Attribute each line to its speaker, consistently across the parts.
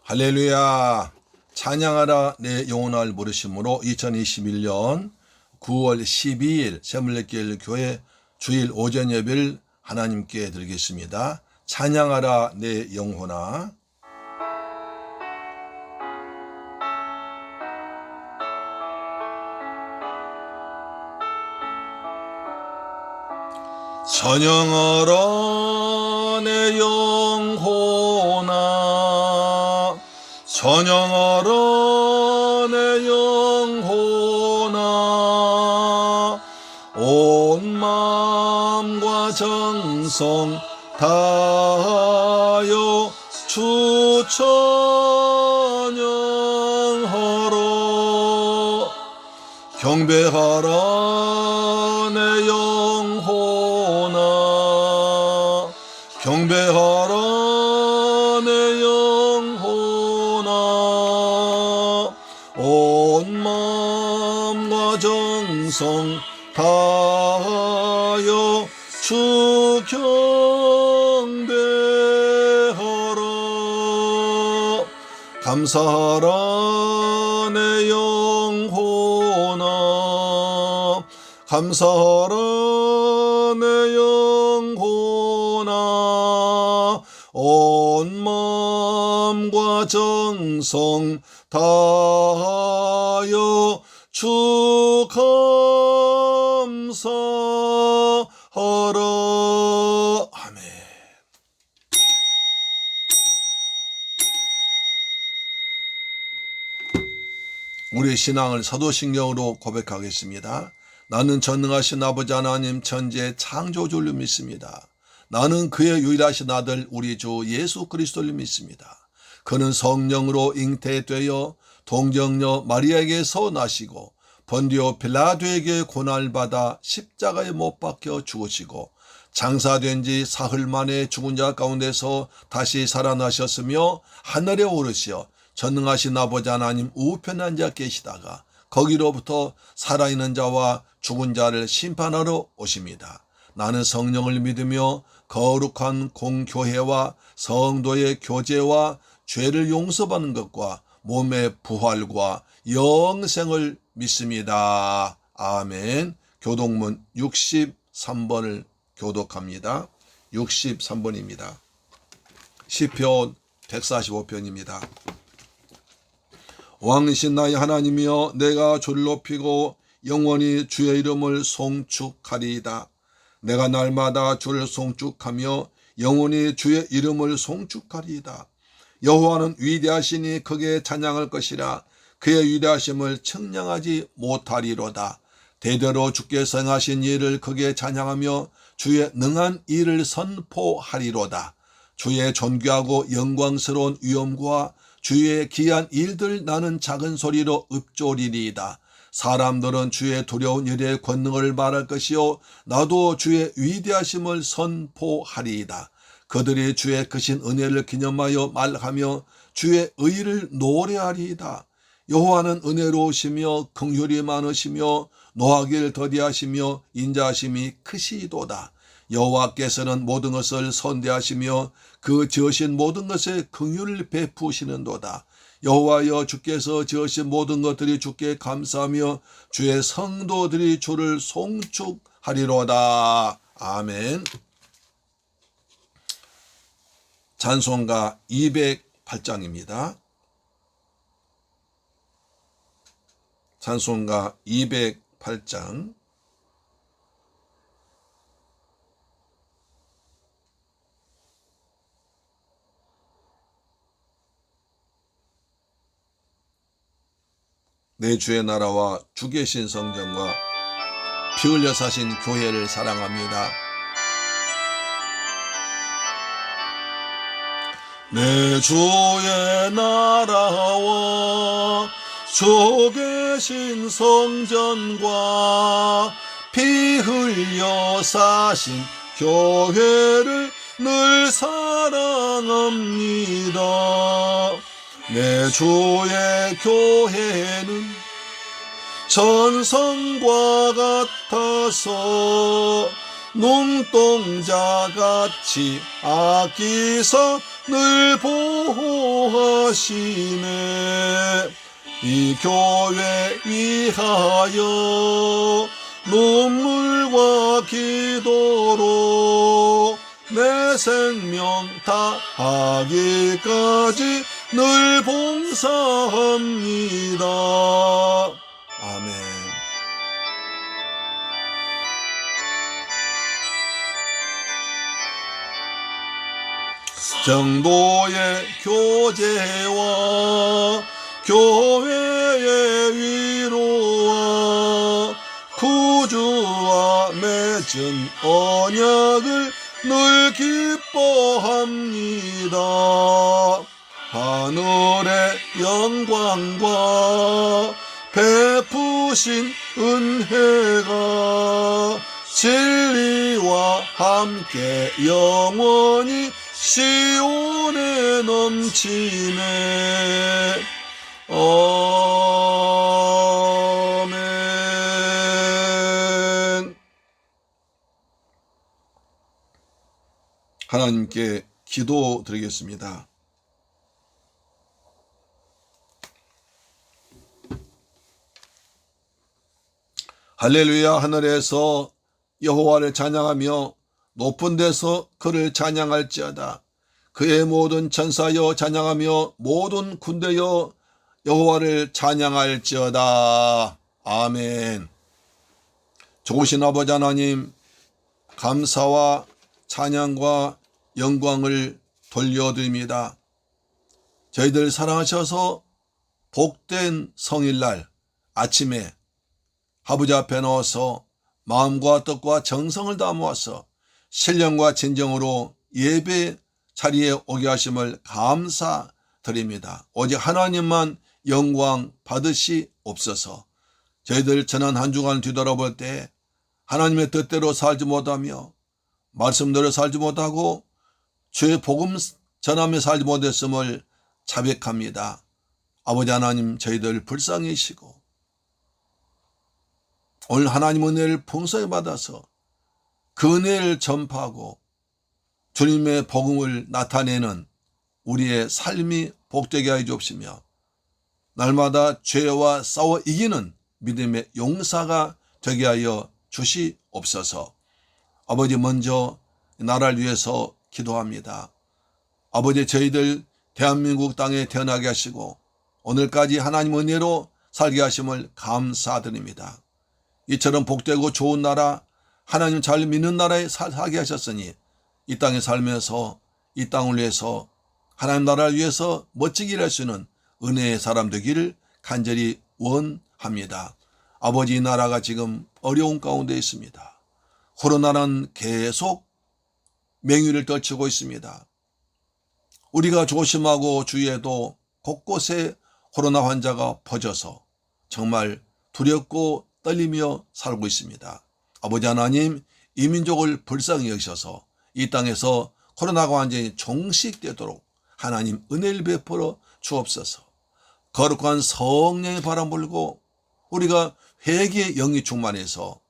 Speaker 1: 할렐루야. 찬양하라 내 영혼을 부르심으로 2021년 9월 12일 새물레길 교회 주일 오전 예배를 하나님께 드리겠습니다. 찬양하라 내 영혼아. 찬양하라 내 영혼아, 찬양하라 내 영혼아, 온 마음과 정성 다하여 주 찬양하라. 경배하라 내 영혼아, 경배하라 내 영혼아, 온 마음과 정성 다하여 주 경배하라. 감사하라 내 영혼아, 감사하라 내 영혼아, 온 마음과 정성 다하여 주 감사하라. 아멘. 우리 신앙을 사도신경으로 고백하겠습니다. 나는 전능하신 아버지 하나님 천지의 창조주를 믿습니다. 나는 그의 유일하신 아들 우리 주 예수 그리스도를 믿습니다. 그는 성령으로 잉태되어 동정녀 마리아에게서 나시고 본디오 빌라도에게 고난을 받아 십자가에 못 박혀 죽으시고 장사된 지 사흘 만에 죽은 자 가운데서 다시 살아나셨으며 하늘에 오르시어 전능하신 아버지 하나님 우편에 앉아 계시다가 거기로부터 살아있는 자와 죽은 자를 심판하러 오십니다. 나는 성령을 믿으며 거룩한 공교회와 성도의 교제와 죄를 용서받는 것과 몸의 부활과 영생을 믿습니다. 아멘. 교독문 63번을 교독합니다. 63번입니다. 시편 145편입니다. 왕이신 나의 하나님이여, 내가 주를 높이고 영원히 주의 이름을 송축하리이다. 내가 날마다 주를 송축하며 영원히 주의 이름을 송축하리이다. 여호와는 위대하시니 크게 찬양할 것이라. 그의 위대하심을 청량하지 못하리로다. 대대로 주께서 행하신 일을 크게 찬양하며 주의 능한 일을 선포하리로다. 주의 존귀하고 영광스러운 위엄과 주의 기이한 일들 나는 작은 소리로 읊조리리이다. 사람들은 주의 두려운 일의 권능을 말할 것이요 나도 주의 위대하심을 선포하리이다. 그들이 주의 크신 은혜를 기념하여 말하며 주의 의를 노래하리이다. 여호와는 은혜로우시며 긍휼이 많으시며 노하기를 더디하시며 인자하심이 크시도다. 여호와께서는 모든 것을 선대하시며 그 지으신 모든 것에 긍휼을 베푸시는도다. 여호와여, 주께서 지으신 모든 것들이 주께 감사하며 주의 성도들이 주를 송축하리로다. 아멘. 찬송가 208장입니다. 찬송가 208장. 내 주의 나라와 주 계신 성전과 피 흘려 사신 교회를 사랑합니다. 내 주의 나라와 주 계신 성전과 피 흘려 사신 교회를 늘 사랑합니다. 내 주의 교회는 전성과 같아서 눈동자같이 아끼사 늘 보호하시네. 이 교회 위하여 눈물과 기도로 내 생명 다하기까지 늘 봉사합니다. 아멘. 정도의 교제와 교회의 위로와 구주와 맺은 언약을 늘 기뻐합니다. 하늘의 영광과 베푸신 은혜가 진리와 함께 영원히 시온에 넘치네. 아멘. 하나님께 기도드리겠습니다. 할렐루야. 하늘에서 여호와를 찬양하며 높은 데서 그를 찬양할지어다. 그의 모든 천사여 찬양하며 모든 군대여 여호와를 찬양할지어다. 아멘. 좋으신 아버지 하나님, 감사와 찬양과 영광을 돌려드립니다. 저희들 사랑하셔서 복된 성일날 아침에 아버지 앞에 나와서 마음과 뜻과 정성을 다 모아서 신령과 진정으로 예배 자리에 오게 하심을 감사드립니다. 오직 하나님만 영광 받으시옵소서. 저희들 지난 한 주간 뒤돌아볼 때 하나님의 뜻대로 살지 못하며 말씀대로 살지 못하고 주의 복음 전하며 살지 못했음을 자백합니다. 아버지 하나님, 저희들 불쌍히 여기시고 오늘 하나님 은혜를 풍성히 받아서 그 은혜를 전파하고 주님의 복음을 나타내는 우리의 삶이 복되게 하여 주옵시며 날마다 죄와 싸워 이기는 믿음의 용사가 되게 하여 주시옵소서. 아버지, 먼저 나라를 위해서 기도합니다. 아버지, 저희들 대한민국 땅에 태어나게 하시고 오늘까지 하나님 은혜로 살게 하심을 감사드립니다. 이처럼 복되고 좋은 나라, 하나님 잘 믿는 나라에 살게 하셨으니 이 땅에 살면서 이 땅을 위해서 하나님 나라를 위해서 멋지게 일할 수 있는 은혜의 사람 되기를 간절히 원합니다. 아버지, 이 나라가 지금 어려운 가운데 있습니다. 코로나는 계속 맹위를 떨치고 있습니다. 우리가 조심하고 주의해도 곳곳에 코로나 환자가 퍼져서 정말 두렵고 떨리며 살고 있습니다. 아버지 하나님, 이 민족을 불쌍히 여기셔서 이 땅에서 코로나가 완전히 종식되도록 하나님 은혜를 베풀어 주옵소서. 거룩한 성령의 바람 불고 우리가 회개의 영이 충만해서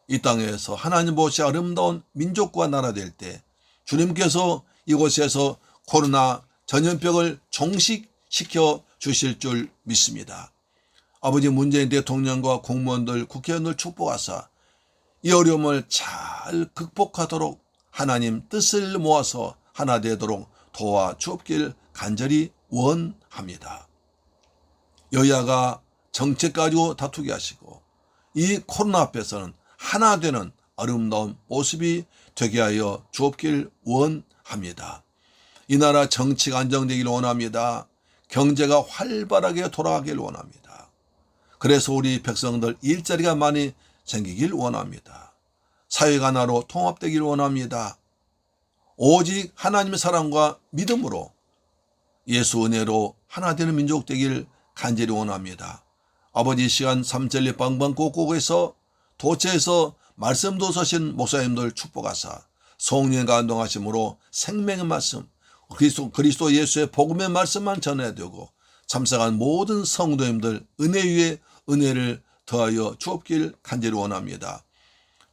Speaker 1: 이 땅에서 하나님 보시 아름다운 민족과 나라 될 때 주님께서 이곳에서 코로나 전염병을 종식시켜 주실 줄 믿습니다. 아버지, 문재인 대통령과 공무원들, 국회의원들 축복하사 이 어려움을 잘 극복하도록 하나님 뜻을 모아서 하나 되도록 도와주옵길 간절히 원합니다. 여야가 정책 가지고 다투게 하시고 이 코로나 앞에서는 하나 되는 아름다운 모습이 되게 하여 주옵길 원합니다. 이 나라 정치가 안정되기를 원합니다. 경제가 활발하게 돌아가길 원합니다. 그래서 우리 백성들 일자리가 많이 생기길 원합니다. 사회가 하나로 통합되길 원합니다. 오직 하나님의 사랑과 믿음으로 예수 은혜로 하나 되는 민족 되길 간절히 원합니다. 아버지, 이 시간 삼천리 방방곡곡에서 도처에서 말씀도 서신 목사님들 축복하사 성령 감동하심으로 생명의 말씀, 그리스도 예수의 복음의 말씀만 전해야 되고 참석한 모든 성도님들 은혜 위에 은혜를 더하여 주옵길 간절히 원합니다.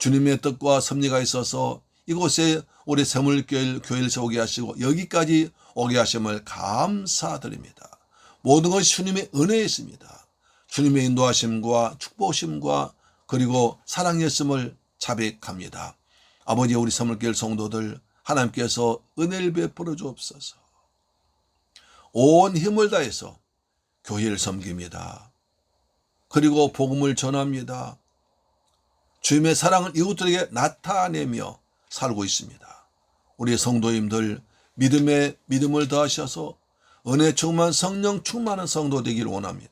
Speaker 1: 주님의 뜻과 섭리가 있어서 이곳에 우리 새물교회를 세우게 하시고 여기까지 오게 하심을 감사드립니다. 모든 것이 주님의 은혜에 있습니다. 주님의 인도하심과 축복심과 그리고 사랑이었음을 자백합니다. 아버지, 우리 새물교회 성도들 하나님께서 은혜를 베풀어 주옵소서. 온 힘을 다해서 교회를 섬깁니다. 그리고 복음을 전합니다. 주님의 사랑을 이웃들에게 나타내며 살고 있습니다. 우리 성도님들 믿음을 더하셔서 은혜 충만 성령 충만한 성도 되기를 원합니다.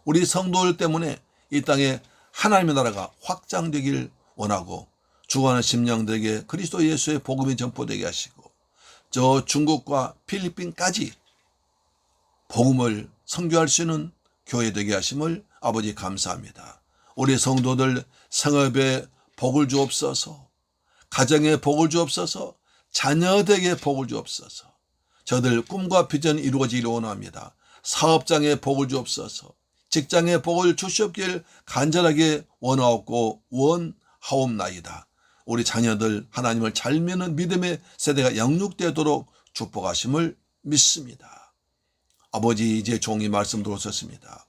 Speaker 1: 우리 성도들 때문에 이 땅에 하나님의 나라가 확장되기를 원하고 죽어가는 심령들에게 그리스도 예수의 복음이 전포되게 하시고 저 중국과 필리핀까지 복음을 선교할 수 있는 교회 되게 하심을 아버지 감사합니다. 우리 성도들 생업에 복을 주옵소서, 가정에 복을 주옵소서, 자녀들에게 복을 주옵소서. 저들 꿈과 비전이 이루어지기를 원합니다. 사업장에 복을 주옵소서, 직장에 복을 주시옵길 간절하게 원하옵고 원하옵나이다. 우리 자녀들 하나님을 잘 믿는 믿음의 세대가 영육되도록 축복하심을 믿습니다. 아버지, 이제 종이 말씀 들었습니다.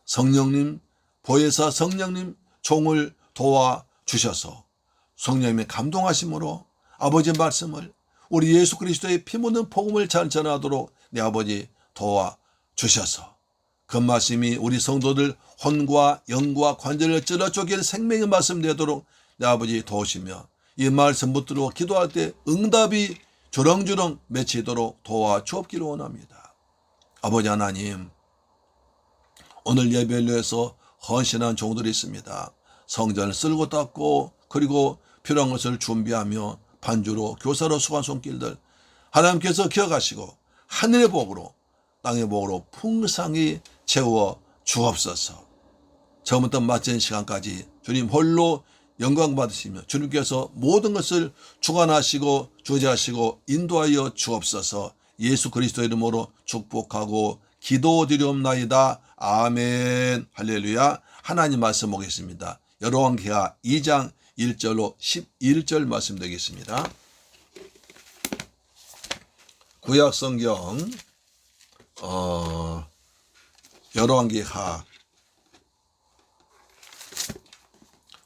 Speaker 1: 성령님, 보혜사 성령님 종을 도와주셔서 성령님의 감동하심으로 아버지 말씀을 우리 예수 그리스도의 피 묻은 복음을 잘 전하도록 내 아버지 도와주셔서 그 말씀이 우리 성도들 혼과 영과 관절을 찔러 쪼개는 생명의 말씀 되도록 내 아버지 도우시며 이 말씀 붙들어 기도할 때 응답이 주렁주렁 맺히도록 도와주옵기를 원합니다. 아버지 하나님, 오늘 예배를 위해서 헌신한 종들이 있습니다. 성전을 쓸고 닦고 그리고 필요한 것을 준비하며 반주로 교사로 수고한 손길들 하나님께서 기억하시고 하늘의 복으로 땅의 복으로 풍성히 채워 주옵소서. 처음부터 마치는 시간까지 주님 홀로 영광 받으시며 주님께서 모든 것을 주관하시고 주재하시고 인도하여 주옵소서. 예수 그리스도의 이름으로 축복하고 기도드리옵나이다. 아멘. 할렐루야. 하나님 말씀 보겠습니다. 열왕기하 2장 1절로 11절 말씀 되겠습니다. 구약성경 열왕기하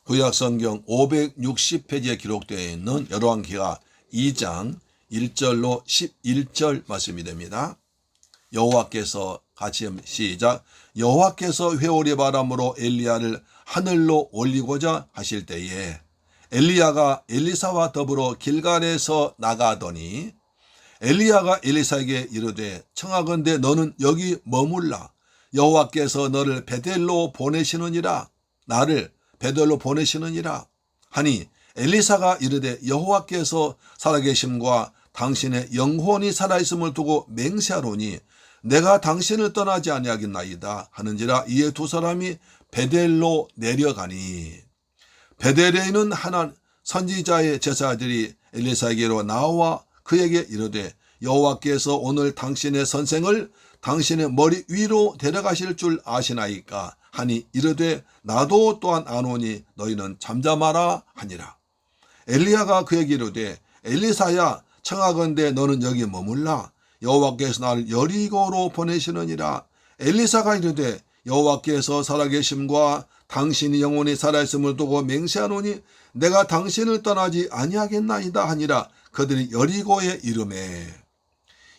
Speaker 1: 구약성경 560페이지에 기록되어 있는 열왕기하 2장 1절로 11절 말씀이 됩니다. 여호와께서 같이 시작. 여호와께서 회오리 바람으로 엘리야를 하늘로 올리고자 하실 때에 엘리야가 엘리사와 더불어 길갈에서 나가더니 엘리야가 엘리사에게 이르되 청하건대 너는 여기 머물라. 여호와께서 너를 베델로 보내시느니라. 나를 베델로 보내시느니라 하니 엘리사가 이르되 여호와께서 살아계심과 당신의 영혼이 살아있음을 두고 맹세하노니 내가 당신을 떠나지 아니하겠나이다 하는지라. 이에 두 사람이 베델로 내려가니 베델에 있는 하나 선지자의 제사들이 엘리사에게로 나와 그에게 이르되 여호와께서 오늘 당신의 선생을 당신의 머리 위로 데려가실 줄 아시나이까 하니 이르되 나도 또한 아노니 너희는 잠잠하라 하니라. 엘리야가 그에게 이르되 엘리사야 청하건대 너는 여기 머물라. 여호와께서 나를 여리고로 보내시느니라. 엘리사가 이르되 여호와께서 살아계심과 당신이 영혼이 살아있음을 두고 맹세하노니 내가 당신을 떠나지 아니하겠나이다 하니라. 그들이 여리고에 이르매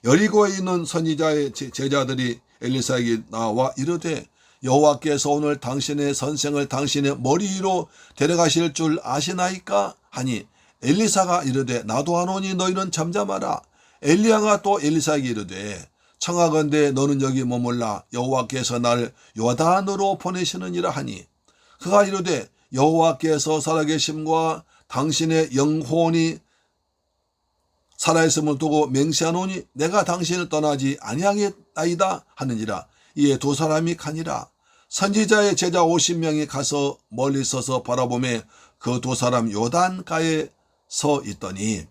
Speaker 1: 여리고에 있는 선지자의 제자들이 엘리사에게 나와 이르되 여호와께서 오늘 당신의 선생을 당신의 머리 위로 데려가실 줄 아시나이까 하니 엘리사가 이르되 나도 아노니 너희는 잠잠하라. 엘리야가 또 엘리사에게 이르되 청하건대 너는 여기 머물라. 여호와께서 나를 요단으로 보내시느니라 하니 그가 이르되 여호와께서 살아계심과 당신의 영혼이 살아있음을 두고 맹세하노니 내가 당신을 떠나지 아니하겠나이다 하느니라. 이에 두 사람이 가니라. 선지자의 제자 50명이 가서 멀리 서서 바라보매 그 두 사람 요단가에 서 있더니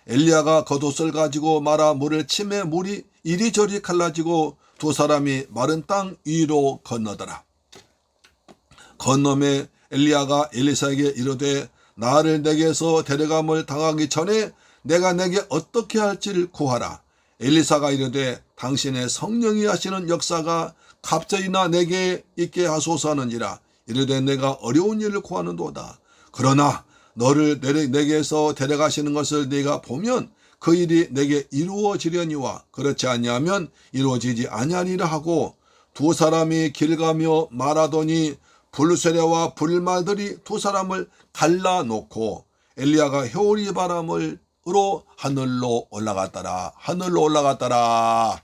Speaker 1: 엘리야가 겉옷을 가지고 말아 물을 치매 물이 이리저리 갈라지고 두 사람이 마른 땅 위로 건너더라. 건너매 엘리야가 엘리사에게 이르되 나를 내게서 데려감을 당하기 전에 내가 내게 어떻게 할지를 구하라. 엘리사가 이르되 당신의 성령이 하시는 역사가 갑자기나 내게 있게 하소서 하느니라. 이르되 내가 어려운 일을 구하는도다. 그러나 너를 내게서 데려가시는 것을 네가 보면 그 일이 내게 이루어지려니와 그렇지 아니하면 이루어지지 아니하리라 하고 두 사람이 길 가며 말하더니 불세례와 불말들이 두 사람을 갈라놓고 엘리야가 효리 바람으로 하늘로 올라갔더라. 하늘로 올라갔더라.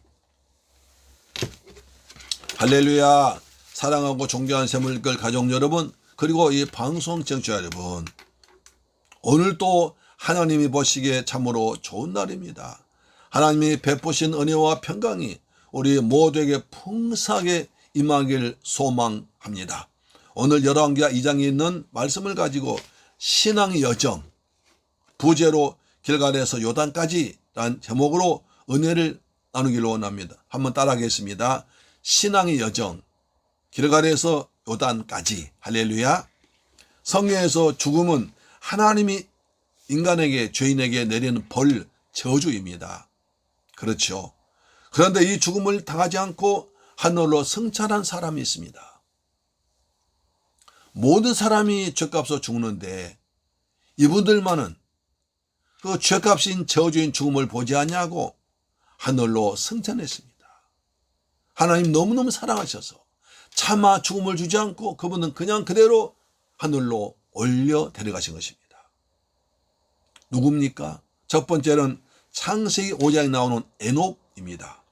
Speaker 1: 할렐루야. 사랑하고 존경하는 샘물길 가족 여러분, 그리고 이 방송 청취자 여러분, 오늘도 하나님이 보시기에 참으로 좋은 날입니다. 하나님이 베푸신 은혜와 평강이 우리 모두에게 풍성하게 임하길 소망합니다. 오늘 열왕기하 2장에 있는 말씀을 가지고 신앙의 여정, 부제로 길갈에서 요단까지 라는 제목으로 은혜를 나누기를 원합니다. 한번 따라하겠습니다. 신앙의 여정, 길갈에서 요단까지. 할렐루야. 성경에서 죽음은 하나님이 인간에게, 죄인에게 내리는 벌, 저주입니다. 그렇죠. 그런데 이 죽음을 당하지 않고 하늘로 승천한 사람이 있습니다. 모든 사람이 죄값으로 죽는데 이분들만은 그 죄값인 저주인 죽음을 보지 아니하고 하늘로 승천했습니다. 하나님 너무너무 사랑하셔서 차마 죽음을 주지 않고 그분은 그냥 그대로 하늘로 올려 데려가신 것입니다. 누굽니까? 첫 번째는 창세기 5장에 나오는 에녹입니다.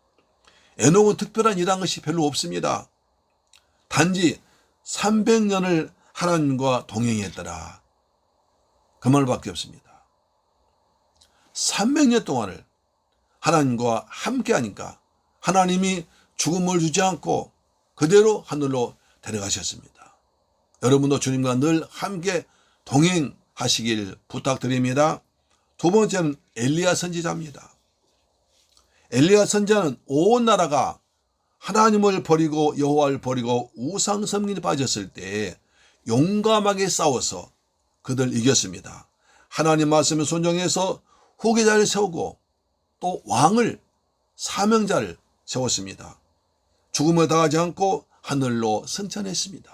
Speaker 1: 에녹은 특별한 일한 것이 별로 없습니다. 단지 300년을 하나님과 동행했더라. 그 말밖에 없습니다. 300년 동안을 하나님과 함께 하니까 하나님이 죽음을 주지 않고 그대로 하늘로 데려가셨습니다. 여러분도 주님과 늘 함께 동행하시길 부탁드립니다. 두 번째는 엘리야 선지자입니다. 엘리야 선지자는 온 나라가 하나님을 버리고 여호와를 버리고 우상 섬김에 빠졌을 때 용감하게 싸워서 그들 이겼습니다. 하나님 말씀에 순종해서 후계자를 세우고 또 왕을, 사명자를 세웠습니다. 죽음을 당하지 않고 하늘로 승천했습니다.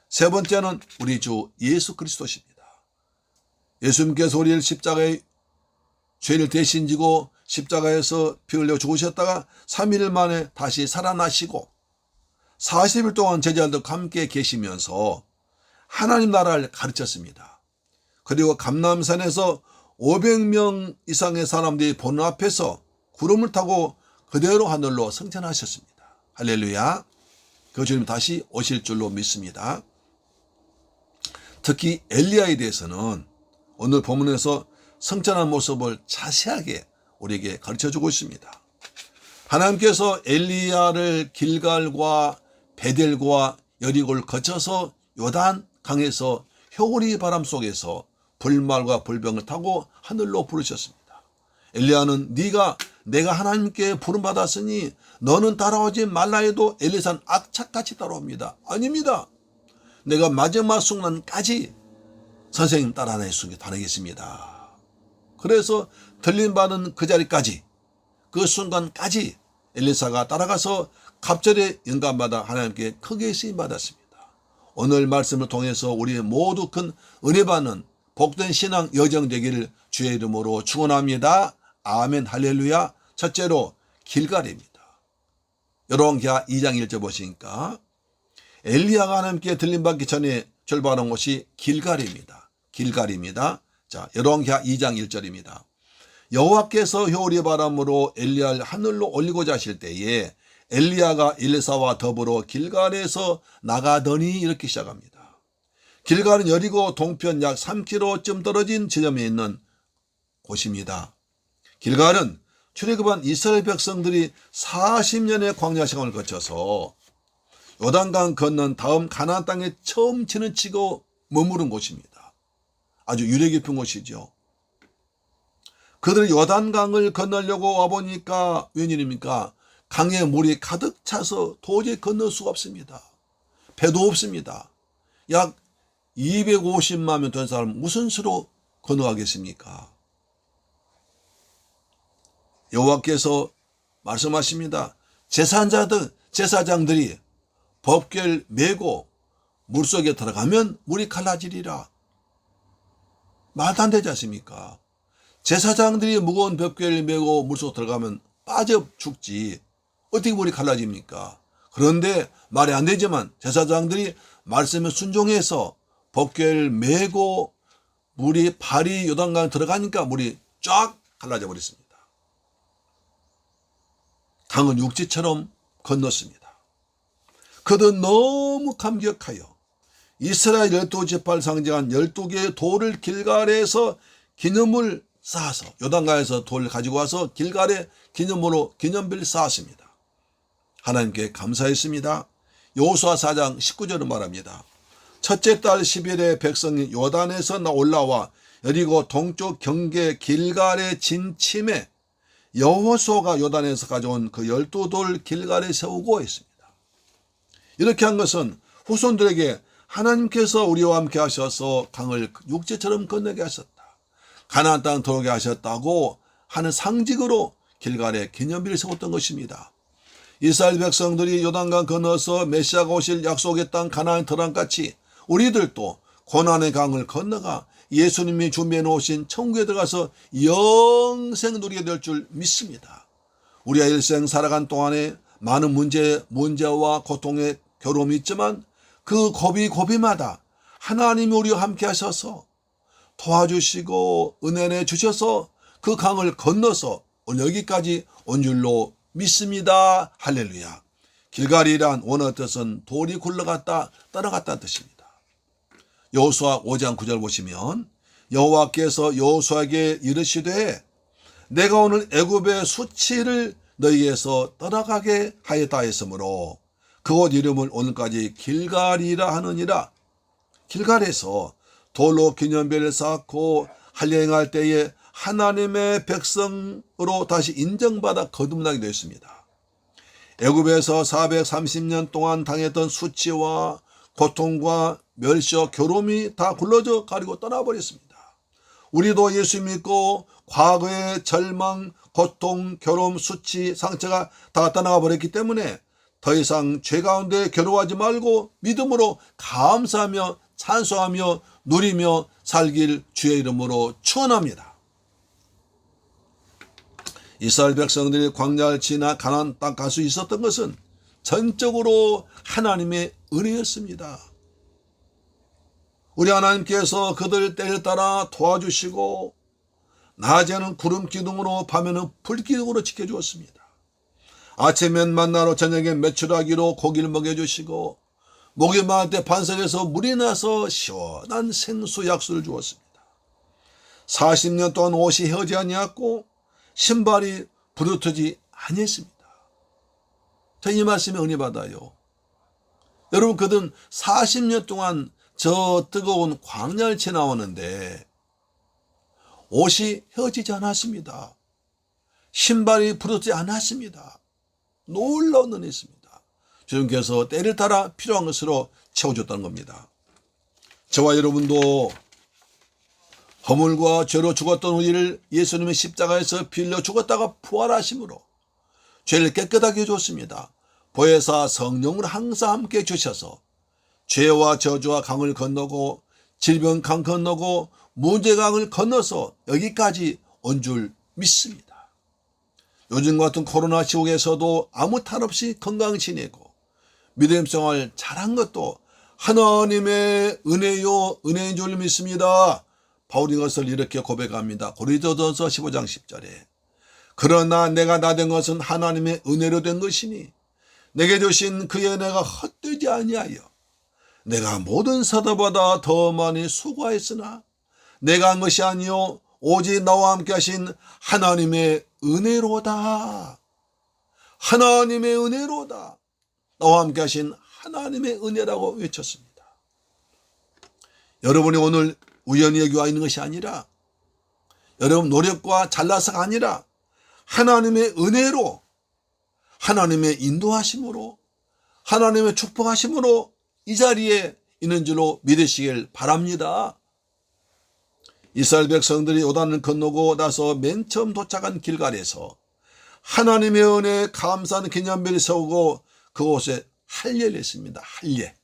Speaker 1: 세 번째는 우리 주 예수 그리스도십니다. 예수님께서 우리를 십자가에 죄를 대신 지고 십자가에서 피 흘려 죽으셨다가 3일 만에 다시 살아나시고 40일 동안 제자들과 함께 계시면서 하나님 나라를 가르쳤습니다. 그리고 감람산에서 500명 이상의 사람들이 보는 앞에서 구름을 타고 그대로 하늘로 승천하셨습니다. 할렐루야. 그 주님 다시 오실 줄로 믿습니다. 특히 엘리야에 대해서는 오늘 본문에서 승천한 모습을 자세하게 우리에게 가르쳐주고 있습니다. 하나님께서 엘리야를 길갈과 베델과 여리고를 거쳐서 요단 강에서 효리 바람 속에서 불말과 불병을 타고 하늘로 부르셨습니다. 엘리야는 내가 하나님께 부름받았으니 너는 따라오지 말라 해도 엘리사는 악착같이 따라옵니다. 아닙니다. 내가 마지막 순간까지 선생님 따라낼 수 있게 다니겠습니다. 그래서 들림받은 그 자리까지, 그 순간까지 엘리사가 따라가서 갑절의 영감받아 하나님께 크게 쓰임받았습니다. 오늘 말씀을 통해서 우리 모두 큰 은혜 받는 복된 신앙 여정 되기를 주의 이름으로 축원합니다. 아멘. 할렐루야. 첫째로 길갈입니다. 열왕기하 2장 1절 보시니까 엘리야가 하나님께 들림받기 전에 출발한 곳이 길갈입니다. 길갈입니다. 자, 열왕기하 2장 1절입니다. 여호와께서 효리 바람으로 엘리야를 하늘로 올리고자 하실 때에 엘리야가 엘리사와 더불어 길갈에서 나가더니 이렇게 시작합니다. 길갈은 여리고 동편 약 3km쯤 떨어진 지점에 있는 곳입니다. 길갈은 출애굽한 이스라엘 백성들이 40년의 광야 생활을 거쳐서 요단강 건넌 다음 가나안 땅에 처음 진을 머무른 곳입니다. 아주 유래 깊은 곳이죠. 그들이 요단강을 건너려고 와보니까 웬일입니까? 강에 물이 가득 차서 도저히 건널 수가 없습니다. 배도 없습니다. 약 250만 명 된 사람 무슨 수로 건너가겠습니까? 여호와께서 말씀하십니다. 제사장들이 법궤를 메고 물속에 들어가면 물이 갈라지리라. 말도 안 되지 않습니까? 제사장들이 무거운 법궤를 메고 물속에 들어가면 빠져 죽지 어떻게 물이 갈라집니까? 그런데 말이 안 되지만 제사장들이 말씀에 순종해서 법궤를 메고 발이 요단강에 들어가니까 물이 쫙 갈라져 버렸습니다. 강은 육지처럼 건넜습니다. 그도 너무 감격하여 이스라엘 12지파를 상징한 12개의 돌을 길갈에서 기념을 쌓아서 요단강에서 돌을 가지고 와서 길갈에 기념비를 쌓았습니다. 하나님께 감사했습니다. 여호수아 4장 19절은 말합니다. 첫째 달 10일에 백성이 요단에서 올라와 여리고 동쪽 경계 길갈에 진침해 여호수아가 요단에서 가져온 그 12돌 길갈에 세우고 했습니다. 이렇게 한 것은 후손들에게 하나님께서 우리와 함께 하셔서 강을 육지처럼 건너게 하셨다. 가나안 땅 들어오게 하셨다고 하는 상징으로 길갈에 기념비를 세웠던 것입니다. 이스라엘 백성들이 요단강 건너서 메시아가 오실 약속의 땅 가나안 들어간같이 우리들도 고난의 강을 건너가 예수님이 준비해 놓으신 천국에 들어가서 영생 누리게 될 줄 믿습니다. 우리가 일생 살아간 동안에 많은 문제와 고통의 괴로움이 있지만 그 고비마다 하나님이 우리와 함께 하셔서 도와주시고 은혜 주셔서 그 강을 건너서 오늘 여기까지 온 줄로 믿습니다. 할렐루야. 길갈이란 원어 뜻은 돌이 굴러갔다 떠나갔다는 뜻입니다. 여호수아 5장 9절 보시면 여호와께서 여호수아에게 이르시되 내가 오늘 애굽의 수치를 너희에게서 떠나가게 하였다 했으므로 그곳 이름을 오늘까지 길갈이라 하느니라. 길갈에서 돌로 기념비를 쌓고 할례행할 때에 하나님의 백성으로 다시 인정받아 거듭나게 되었습니다. 애굽에서 430년 동안 당했던 수치와 고통과 멸시와 괴로움이 다 굴러져 가리고 떠나버렸습니다. 우리도 예수 믿고 과거의 절망, 고통, 괴로움, 수치, 상처가 다 떠나가 버렸기 때문에 더 이상 죄 가운데 괴로워하지 말고 믿음으로 감사하며 찬송하며 누리며 살길 주의 이름으로 축원합니다. 이스라엘 백성들이 광야를 지나 가나안 땅 갈 수 있었던 것은 전적으로 하나님의 은혜였습니다. 우리 하나님께서 그들 때를 따라 도와주시고 낮에는 구름 기둥으로 밤에는 불 기둥으로 지켜주었습니다. 아침엔 만나로 저녁엔 메추라기로 고기를 먹여주시고 목이 마를 때 반석에서 물이 나서 시원한 생수 약수를 주었습니다. 40년 동안 옷이 헤어지 아니었고 신발이 부르트지 아니했습니다. 저 이 말씀에 은혜 받아요. 여러분 그들은 40년 동안 저 뜨거운 광야를 지나왔는데 옷이 헤어지지 않았습니다. 신발이 부러지지 않았습니다. 놀라운 은혜였습니다. 주님께서 때를 따라 필요한 것으로 채워줬다는 겁니다. 저와 여러분도 허물과 죄로 죽었던 우리를 예수님의 십자가에서 빌려 죽었다가 부활하심으로 죄를 깨끗하게 해줬습니다. 보혜사 성령을 항상 함께 주셔서 죄와 저주와 강을 건너고 질병 강 건너고 문제강을 건너서 여기까지 온 줄 믿습니다. 요즘 같은 코로나 시국에서도 아무 탈 없이 건강 지내고 믿음 생활 잘한 것도 하나님의 은혜요 은혜인 줄 믿습니다. 바울이 이것을 이렇게 고백합니다. 고린도전서 15장 10절에 그러나 내가 나된 것은 하나님의 은혜로 된 것이니 내게 주신 그의 은혜가 헛되지 아니하여 내가 모든 사도보다 더 많이 수고하였으나 내가 한 것이 아니요 오직 나와 함께 하신 하나님의 은혜로다. 하나님의 은혜로다. 나와 함께 하신 하나님의 은혜라고 외쳤습니다. 여러분이 오늘 우연히 여기 와 있는 것이 아니라 여러분 노력과 잘나서가 아니라 하나님의 은혜로 하나님의 인도하심으로 하나님의 축복하심으로 이 자리에 있는 줄로 믿으시길 바랍니다. 이스라엘 백성들이 요단을 건너고 나서 맨 처음 도착한 길갈에서 하나님의 은혜에 감사하는 기념비를 세우고 그곳에 할례를 했습니다. 할례.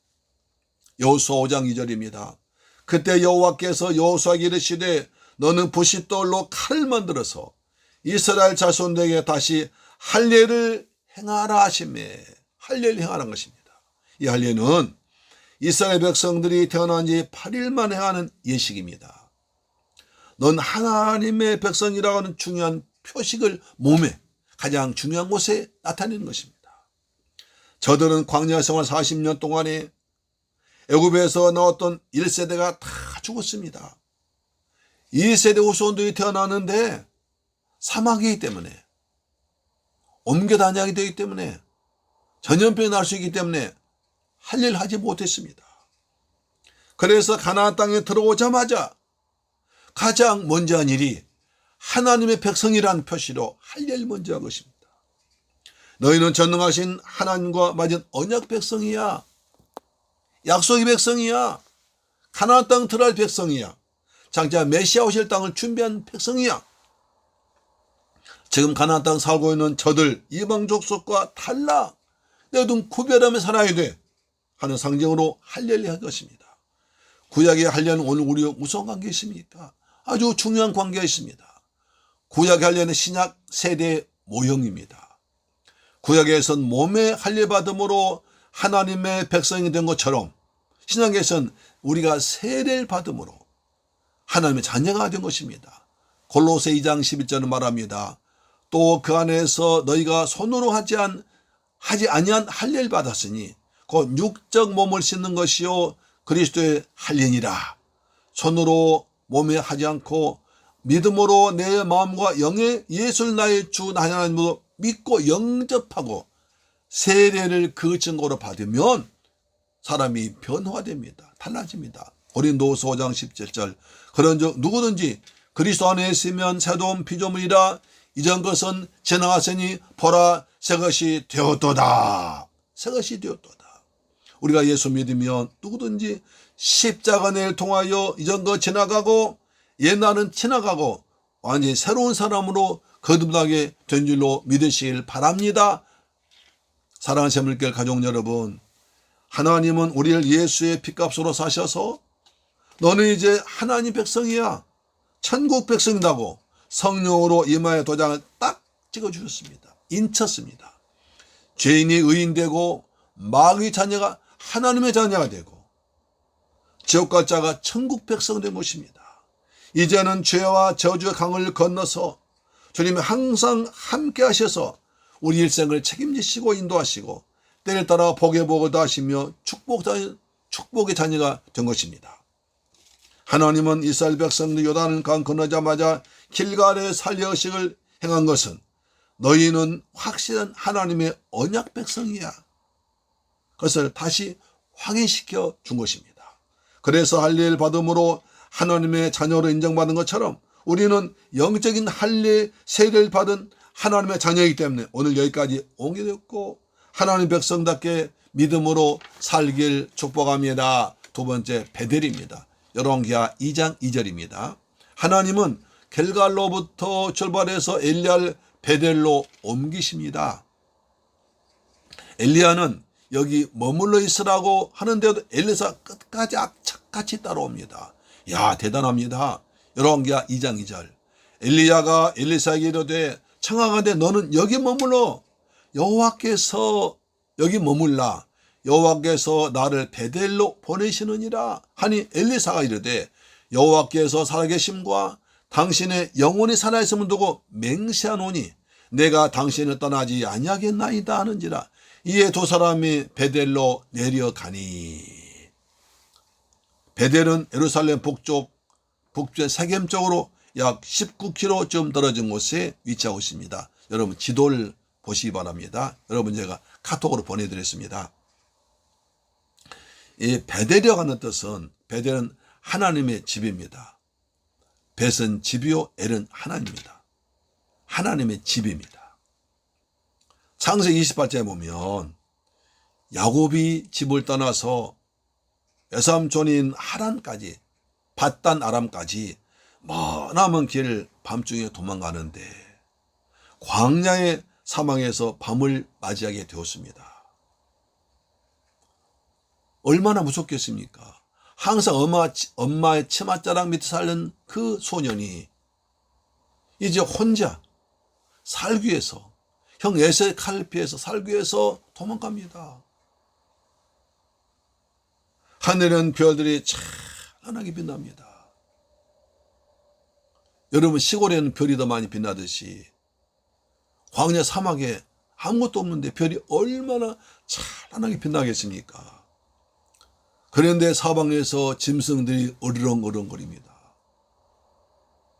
Speaker 1: 여호수아 5장 2절입니다. 그때 여호와께서 여호수아에게 이르시되 너는 부싯돌로 칼을 만들어서 이스라엘 자손들에게 다시 할례를 행하라 하시매. 할례를 행하라는 것입니다. 이 할례는 이스라엘 백성들이 태어난 지 8일만 행하는 예식입니다. 넌 하나님의 백성이라고 하는 중요한 표식을 몸에 가장 중요한 곳에 나타내는 것입니다. 저들은 광야 생활 40년 동안에 애굽에서 나왔던 1세대가 다 죽었습니다. 2세대 후손들이 태어나는데 사막이기 때문에, 옮겨 다니게 되기 때문에, 전염병이 날 수 있기 때문에 할 일을 하지 못했습니다. 그래서 가나안 땅에 들어오자마자 가장 먼저 한 일이 하나님의 백성이라는 표시로 할 일을 먼저 한 것입니다. 너희는 전능하신 하나님과 맺은 언약 백성이야. 약속의 백성이야. 가나안 땅 들어갈 백성이야. 장차 메시아 오실 땅을 준비한 백성이야. 지금 가나안 땅 살고 있는 저들 이방 족속과 달라. 내 등 구별하며 살아야 돼 하는 상징으로 할례를 한 것입니다. 구약의 할례는 오늘 우리와 무슨 관계가 있습니까? 아주 중요한 관계가 있습니다. 구약의 할례는 신약 세대의 모형입니다. 구약에선 몸의 할례 받음으로 하나님의 백성이 된 것처럼 신약에선 우리가 세례를 받음으로 하나님의 자녀가 된 것입니다. 골로새 2장 11절은 말합니다. 또 그 안에서 너희가 손으로 하지 아니한 할례를 받았으니 곧 육적 몸을 씻는 것이요 그리스도의 할례니라. 손으로 몸에 하지 않고 믿음으로 내 마음과 영의 예수를 나의 주 하나님으로 믿고 영접하고 세례를 그 증거로 받으면 사람이 변화됩니다. 달라집니다. 고린도후서 5장 17절 그런즉 누구든지 그리스도 안에 있으면 새로운 피조물이라 이전 것은 지나갔으니 보라 새것이 되었도다. 새것이 되었도다. 우리가 예수 믿으면 누구든지 십자가를 통하여 이전 것 지나가고 옛날은 지나가고 완전히 새로운 사람으로 거듭나게 된 줄로 믿으시길 바랍니다. 사랑하는 새물길 가족 여러분, 하나님은 우리를 예수의 피값으로 사셔서 너는 이제 하나님 백성이야, 천국 백성이라고 성령으로 이마에 도장을 딱 찍어주셨습니다. 인쳤습니다. 죄인이 의인되고 마귀의 자녀가 하나님의 자녀가 되고 지옥 갈 자가 천국 백성 된 것입니다. 이제는 죄와 저주의 강을 건너서 주님이 항상 함께 하셔서 우리 일생을 책임지시고 인도하시고 때를 따라 복의 복을 더하시며 축복의 자녀가 된 것입니다. 하나님은 이스라엘 백성들 요단을 강 건너자마자 길갈의 살례의식을 행한 것은 너희는 확실한 하나님의 언약 백성이야. 그것을 다시 확인시켜 준 것입니다. 그래서 할례를 받음으로 하나님의 자녀로 인정받은 것처럼 우리는 영적인 할례 세례를 받은 하나님의 자녀이기 때문에 오늘 여기까지 오게 되었고 하나님 백성답게 믿음으로 살길 축복합니다. 두 번째 베델입니다. 열왕기하 2장 2절입니다. 하나님은 길갈로부터 출발해서 엘리야를 베델로 옮기십니다. 엘리야는 여기 머물러 있으라고 하는데도 엘리사가 끝까지 악착같이 따라옵니다. 야, 대단합니다. 열왕기하 2장 2절. 엘리야가 엘리사에게 이르되 청하건대 너는 여기 머물러 여호와께서 여기 머물라. 여호와께서 나를 베델로 보내시느니라 하니 엘리사가 이르되 여호와께서 살아계심과 당신의 영혼이 살아있음을 두고 맹세하노니 내가 당신을 떠나지 아니하겠나이다 하는지라. 이에 두 사람이 베델로 내려가니. 베델은 예루살렘 북쪽 세겜 쪽으로 약 19km쯤 떨어진 곳에 위치하고 있습니다. 여러분 지도를 보시기 바랍니다. 여러분 제가 카톡으로 보내드렸습니다. 이 베델이라고 하는 뜻은 베델은 하나님의 집입니다. 벳은 집이요 엘은 하나님입니다. 하나님의 집입니다. 창세기 28장에 보면 야곱이 집을 떠나서 외삼촌인 하란까지, 밧단 아람까지 머나먼 길을 밤중에 도망가는데 광야의 사망에서 밤을 맞이하게 되었습니다. 얼마나 무섭겠습니까? 항상 엄마의 치맛자락 밑에 살던 그 소년이 이제 혼자 살기 위해서, 형 에서의 칼을 피해서 살기 위해서 도망갑니다. 하늘은 별들이 찬란하게 빛납니다. 여러분, 시골에는 별이 더 많이 빛나듯이 광야 사막에 아무것도 없는데 별이 얼마나 찬란하게 빛나겠습니까? 그런데 사방에서 짐승들이 어르렁어르렁거립니다.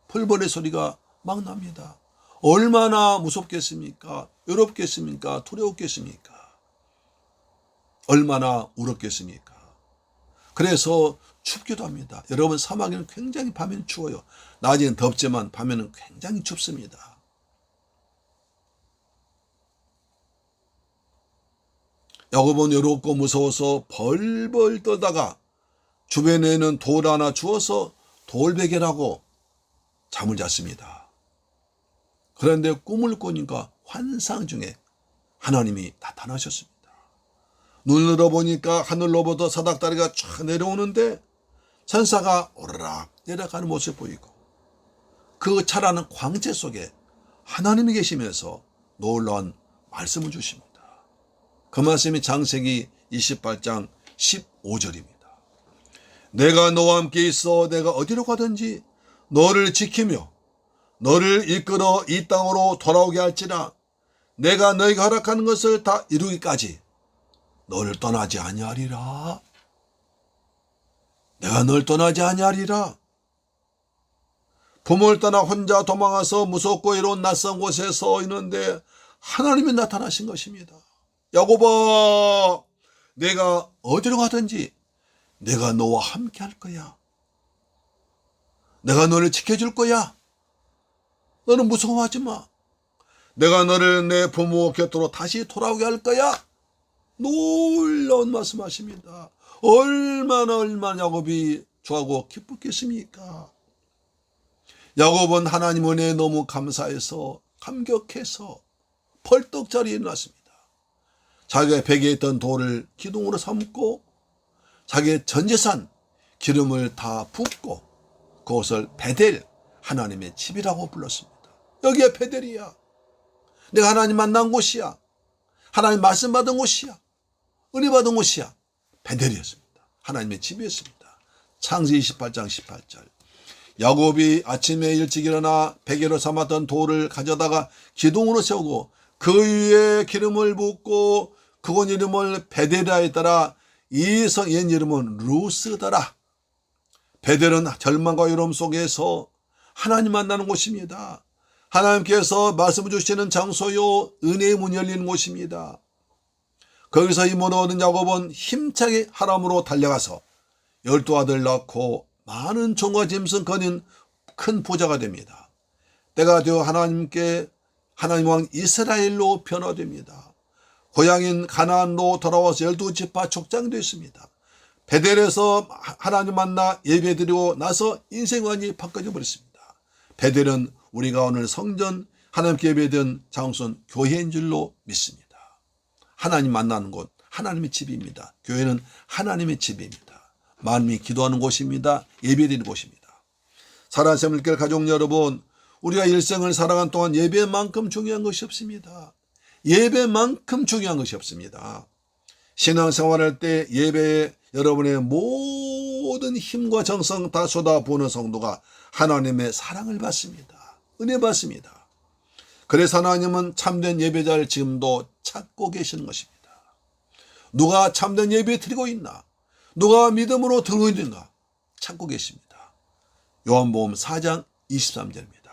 Speaker 1: 풀벌의 소리가 막 납니다. 얼마나 무섭겠습니까? 외롭겠습니까? 두려웠겠습니까? 얼마나 울었겠습니까? 그래서 춥기도 합니다. 여러분, 사막에는 굉장히 밤에는 추워요. 낮에는 덥지만 밤에는 굉장히 춥습니다. 야곱은 외롭고 무서워서 벌벌 떨다가 주변에는 돌 하나 주워서 돌베개라고 잠을 잤습니다. 그런데 꿈을 꾸니까 환상 중에 하나님이 나타나셨습니다. 눈으로 보니까 하늘로부터 사닥다리가 쫙 내려오는데 천사가 오르락 내려가는 모습이 보이고 그 찬란한 광채 속에 하나님이 계시면서 놀라운 말씀을 주십니다. 그 말씀이 창세기 28장 15절입니다. 내가 너와 함께 있어 내가 어디로 가든지 너를 지키며 너를 이끌어 이 땅으로 돌아오게 할지라 내가 너에게 허락하는 것을 다 이루기까지 너를 떠나지 아니하리라. 내가 널 떠나지 아니하리라. 부모를 떠나 혼자 도망가서 무섭고 외로운 낯선 곳에 서 있는데 하나님이 나타나신 것입니다. 야곱아, 내가 어디로 가든지 내가 너와 함께 할 거야. 내가 너를 지켜줄 거야. 너는 무서워하지 마. 내가 너를 내 부모 곁으로 다시 돌아오게 할 거야. 놀라운 말씀하십니다. 얼마나 야곱이 좋아하고 기쁘겠습니까? 야곱은 하나님 은혜에 너무 감사해서 감격해서 벌떡 자리에 일어났습니다. 자기가 베개에 있던 돌을 기둥으로 삼고 자기의 전 재산 기름을 다 붓고 그것을 베델, 하나님의 집이라고 불렀습니다. 여기가 베델이야. 내가 하나님 만난 곳이야. 하나님 말씀 받은 곳이야. 은혜 받은 곳이야. 베델이었습니다. 하나님의 집이었습니다. 창세기 28장 18절. 야곱이 아침에 일찍 일어나 베개로 삼았던 돌을 가져다가 기둥으로 세우고 그 위에 기름을 붓고 그곳 이름을 베델이라 했더라. 이 성의 이름은 루스더라. 베델은 절망과 외로움 속에서 하나님 만나는 곳입니다. 하나님께서 말씀을 주시는 장소요, 은혜의 문이 열리는 곳입니다. 거기서 힘을 얻은 야곱은 힘차게 하람으로 달려가서 12아들 낳고 많은 종과 짐승 거닌 큰 부자가 됩니다. 때가 되어 하나님 왕 이스라엘로 변화됩니다. 고향인 가나안로 돌아와서 12지파 족장이 됐습니다. 베델에서 하나님 만나 예배드리고 나서 인생 완전히 바꿔져 버렸습니다. 베델은 우리가 오늘 성전 하나님께 예배드린 장소는 교회인 줄로 믿습니다. 하나님 만나는 곳, 하나님의 집입니다. 교회는 하나님의 집입니다. 마음이 기도하는 곳입니다. 예배드리는 곳입니다. 사랑하는 샘물교회 가족 여러분, 우리가 일생을 살아간 동안 예배만큼 중요한 것이 없습니다. 예배만큼 중요한 것이 없습니다. 신앙생활할 때 예배에 여러분의 모든 힘과 정성 다 쏟아부는 성도가 하나님의 사랑을 받습니다. 은혜 받습니다. 그래서 하나님은 참된 예배자를 지금도 찾고 계시는 것입니다. 누가 참된 예배 드리고 있나? 누가 믿음으로 들고 있는가? 찾고 계십니다. 요한복음 4장 23절입니다.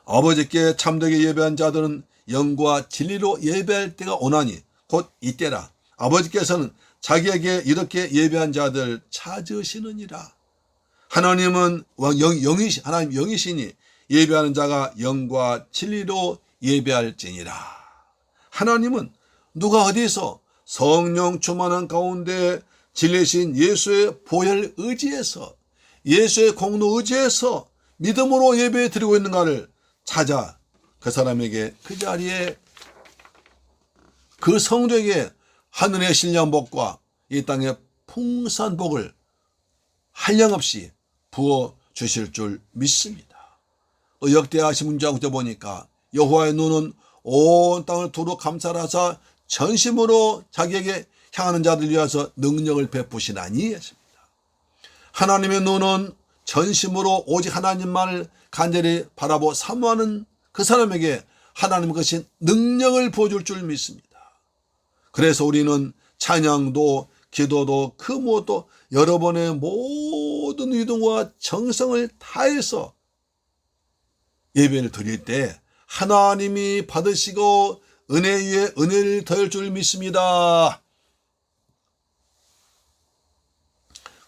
Speaker 1: 아버지께 참되게 예배한 자들은 영과 진리로 예배할 때가 오나니 곧 이때라. 아버지께서는 자기에게 이렇게 예배한 자들 찾으시느니라. 하나님은 하나님 영이시니 예배하는 자가 영과 진리로 예배할지니라. 하나님은 누가 어디서 성령 충만한 가운데 진리신 예수의 보혈 의지에서, 예수의 공로 의지에서 믿음으로 예배 드리고 있는가를 찾아 그 사람에게 그 자리에 그 성도에게 하늘의 신령 복과 이 땅의 풍성한 복을 한량없이 부어 주실 줄 믿습니다. 또 역대하신 문자부터 보니까 여호와의 눈은 온 땅을 두루 감찰하사 전심으로 자기에게 향하는 자들 위하여 능력을 베푸시나니 했습니다. 하나님의 눈은 전심으로 오직 하나님만을 간절히 바라보 사모하는 그 사람에게 하나님 것인 능력을 부어줄 줄 믿습니다. 그래서 우리는 찬양도 기도도 그 무엇도 여러분의 모든 의동과 정성을 다해서 예배를 드릴 때 하나님이 받으시고 은혜 위에 은혜를 더할 줄 믿습니다.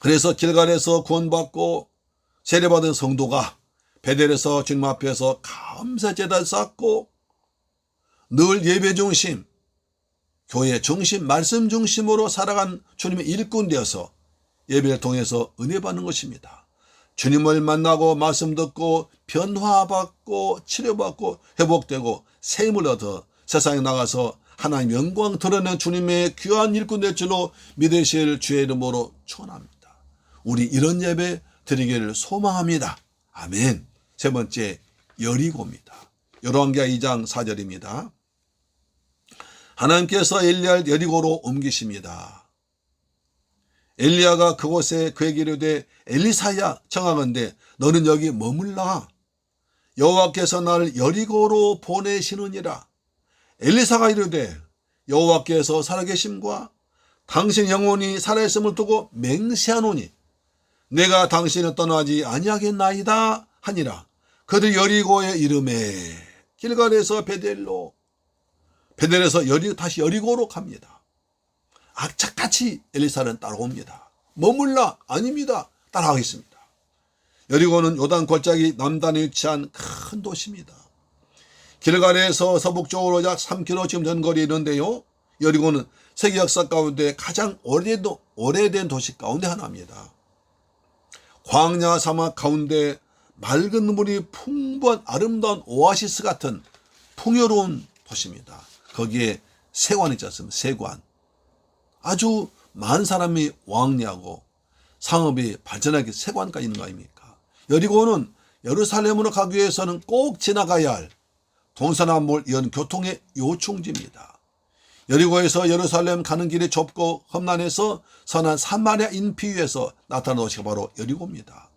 Speaker 1: 그래서 길갈에서 구원받고 세례받은 성도가 베델에서 주님 앞에서 감사제단을 쌓고 늘 예배 중심, 교회 중심, 말씀 중심으로 살아간 주님의 일꾼 되어서 예배를 통해서 은혜 받는 것입니다. 주님을 만나고 말씀 듣고 변화받고 치료받고 회복되고 새 힘을 얻어 세상에 나가서 하나님 영광 드러낸 주님의 귀한 일꾼 될 줄로 믿으실 주의 이름으로 축원합니다. 우리 이런 예배 드리기를 소망합니다. 아멘. 세 번째, 여리고입니다. 열왕기하 2장 4절입니다. 하나님께서 엘리야를 여리고로 옮기십니다. 엘리야가 그곳에 그에게 이르되 엘리사야 청하건대 너는 여기 머물라. 여호와께서 나를 여리고로 보내시느니라. 엘리사가 이르되 여호와께서 살아계심과 당신 영혼이 살아있음을 두고 맹세하노니 내가 당신을 떠나지 아니하겠나이다 하니라. 그들 여리고에 이름에 길갈에서 베델로, 베델에서 다시 여리고로 갑니다. 악착같이 엘리사는 따라옵니다. 머물라 아닙니다. 따라가겠습니다. 여리고는 요단 골짜기 남단에 위치한 큰 도시입니다. 길갈에서 서북쪽으로 약 3km 지금 전거리에 있는데요. 여리고는 세계 역사 가운데 가장 오래된 도시 가운데 하나입니다. 광야 사막 가운데 맑은 물이 풍부한 아름다운 오아시스 같은 풍요로운 도시입니다. 거기에 세관이 있지 않습니까? 세관. 아주 많은 사람이 왕래하고 상업이 발전하게 세관까지 있는 거 아닙니까? 여리고는 예루살렘으로 가기 위해서는 꼭 지나가야 할 동서남북을 이은 교통의 요충지입니다. 여리고에서 예루살렘 가는 길이 좁고 험난해서 선한 사마리아 인피 위에서 나타난 도시가 바로 여리고입니다.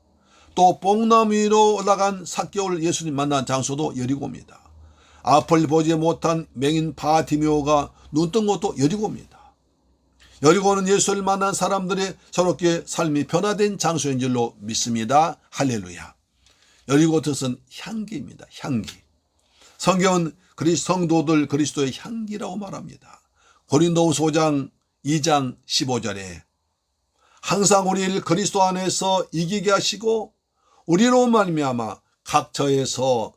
Speaker 1: 또 뽕나무 위로 올라간 삭개올 예수님 만난 장소도 여리고입니다. 앞을 보지 못한 맹인 바디메오가 눈 뜬 곳도 여리고입니다. 여리고는 예수를 만난 사람들의 저렇게 삶이 변화된 장소인 줄로 믿습니다. 할렐루야. 여리고 뜻은 향기입니다. 향기. 성경은 성도들 그리스도의 향기라고 말합니다. 고린도후서 5장 2장 15절에 항상 우리를 그리스도 안에서 이기게 하시고 우리로 말미암아 각처에서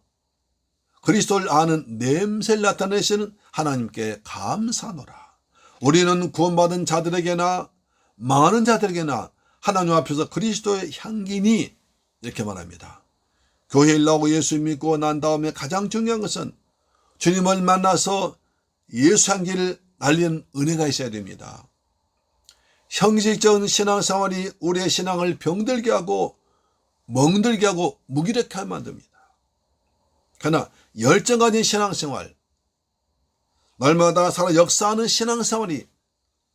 Speaker 1: 그리스도를 아는 냄새를 나타내시는 하나님께 감사하노라. 우리는 구원받은 자들에게나 망하는 자들에게나 하나님 앞에서 그리스도의 향기니 이렇게 말합니다. 교회에 나오고 예수 믿고 난 다음에 가장 중요한 것은 주님을 만나서 예수 향기를 날리는 은혜가 있어야 됩니다. 형식적인 신앙생활이 우리의 신앙을 병들게 하고 멍들게 하고 무기력하게 만듭니다. 그러나 열정 가진 신앙생활, 날마다 살아 역사하는 신앙생활이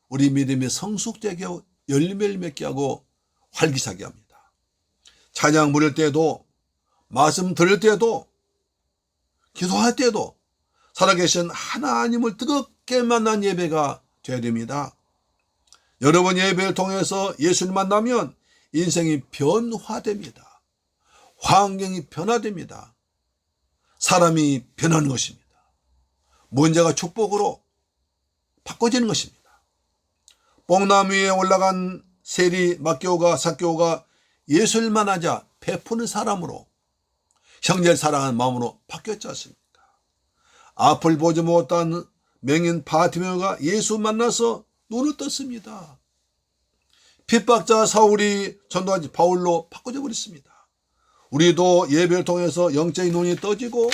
Speaker 1: 우리 믿음이 성숙되게 하고 열매를 맺게 하고 활기차게 합니다. 찬양 부를 때도 말씀 들을 때도 기도할 때도 살아계신 하나님을 뜨겁게 만난 예배가 되어야 됩니다. 여러분 예배를 통해서 예수를 만나면 인생이 변화됩니다. 환경이 변화됩니다. 사람이 변하는 것입니다. 문제가 축복으로 바꿔지는 것입니다. 뽕나무 위에 올라간 세리 막교가 삭교가 예수를 만나자 베푸는 사람으로 형제를 사랑하는 마음으로 바뀌었지 않습니까? 앞을 보지 못한 맹인 바티메오가 예수 만나서 눈을 떴습니다. 핍박자 사울이 전도한 바울로 바꿔져 버렸습니다. 우리도 예배를 통해서 영적인 눈이 떠지고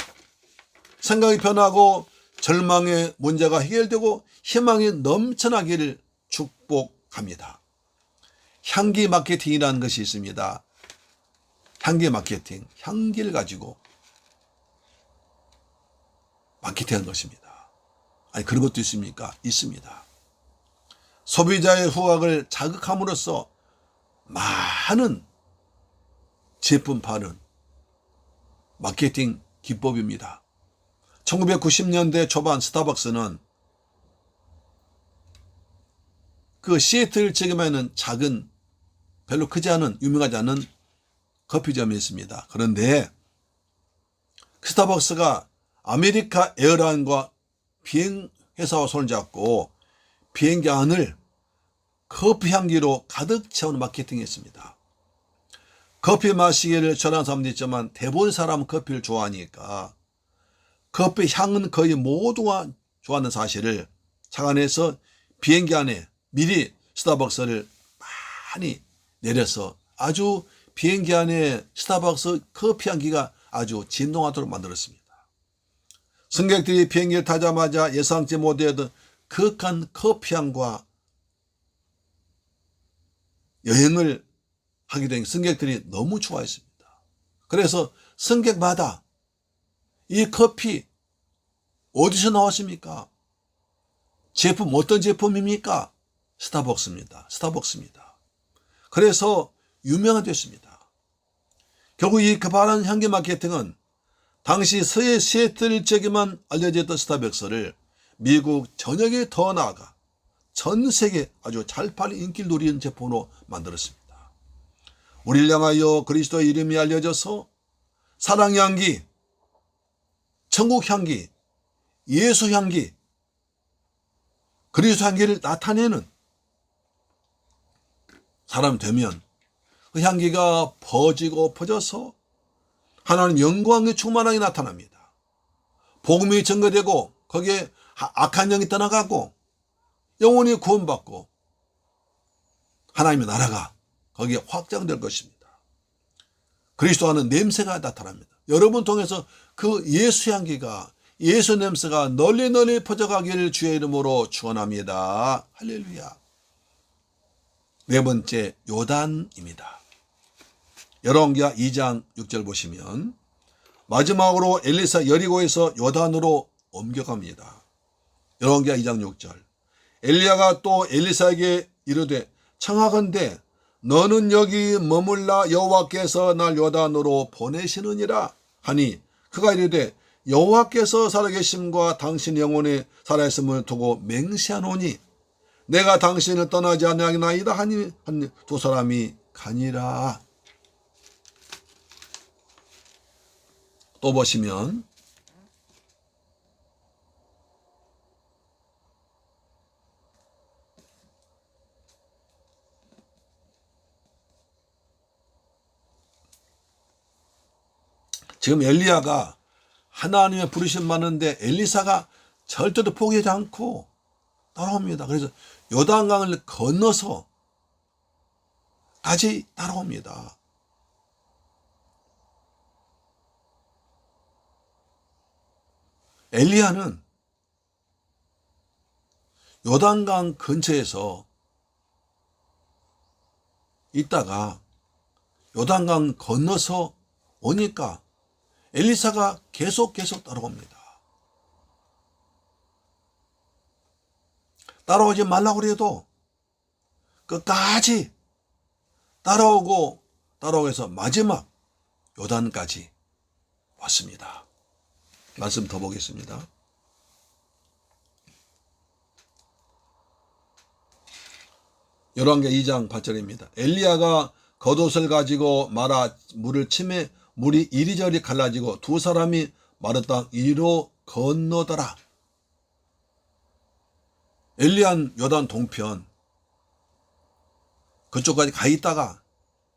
Speaker 1: 생각이 변하고 절망의 문제가 해결되고 희망이 넘쳐나기를 축복합니다. 향기 마케팅이라는 것이 있습니다. 향기 마케팅, 향기를 가지고 마케팅하는 것입니다. 아니 그런 것도 있습니까? 있습니다. 소비자의 후각을 자극함으로써 많은 제품 파는 마케팅 기법입니다. 1990년대 초반 스타벅스는 그 시애틀 지역에만 있는 작은 별로 크지 않은 유명하지 않은 커피점이 있습니다. 그런데 스타벅스가 아메리카 에어라인과 비행회사와 손을 잡고 비행기 안을 커피 향기로 가득 채운 마케팅했습니다. 커피 마시기를 좋아하는 사람도 있지만 대부분 사람은 커피를 좋아하니까 커피 향은 거의 모두가 좋아하는 사실을 착안해서 비행기 안에 미리 스타벅스를 많이 내려서 아주 비행기 안에 스타벅스 커피 향기가 아주 진동하도록 만들었습니다. 승객들이 비행기를 타자마자 예상치 못했던 극한 커피향과 여행을 하게 된 승객들이 너무 좋아했습니다. 그래서 승객마다 이 커피 어디서 나왔습니까? 제품 어떤 제품입니까? 스타벅스입니다. 스타벅스입니다. 그래서 유명화됐습니다. 결국 이 급발한 향기 마케팅은 당시 서해 시애틀 지역에만 알려졌던 스타벅스를 미국 전역에 더 나아가 전 세계 아주 잘 팔린 인기를 누리는 제품으로 만들었습니다. 우리를 향하여 그리스도의 이름이 알려져서 사랑 향기, 천국 향기, 예수 향기, 그리스도 향기를 나타내는 사람 되면 그 향기가 퍼지고 퍼져서 하나님 영광이 충만하게 나타납니다. 복음이 증거되고 거기에 악한 영이 떠나가고 영혼이 구원받고 하나님의 나라가 거기에 확장될 것입니다. 그리스도 하는 냄새가 나타납니다. 여러분 통해서 그 예수 향기가 예수 냄새가 널리 널리 퍼져가기를 주의 이름으로 축원합니다. 할렐루야. 네 번째 요단입니다. 열왕기하 2장 6절 보시면 마지막으로 엘리사 여리고에서 요단으로 옮겨갑니다. 열왕기하 2장 6절 엘리야가 또 엘리사에게 이르되 청하건대 너는 여기 머물라 여호와께서 날 요단으로 보내시느니라 하니 그가 이르되 여호와께서 살아계심과 당신 영혼의 살아있음을 두고 맹세하노니 내가 당신을 떠나지 아니하나이다 하니 두 사람이 가니라. 또 보시면 지금 엘리야가 하나님의 부르심 받는데 엘리사가 절대로 포기하지 않고 따라옵니다. 그래서 요단강을 건너서 까지 따라옵니다. 엘리야는 요단강 근처에서 있다가 요단강 건너서 오니까 엘리사가 계속 따라옵니다. 따라오지 말라고 그래도 끝까지 따라오고 해서 마지막 요단까지 왔습니다. 말씀 더 보겠습니다. 열왕기하 2장 8절입니다. 엘리야가 겉옷을 가지고 말아 물을 치매 물이 이리저리 갈라지고 두 사람이 마른 땅 이리로 건너더라. 엘리야는 요단 동편 그쪽까지 가 있다가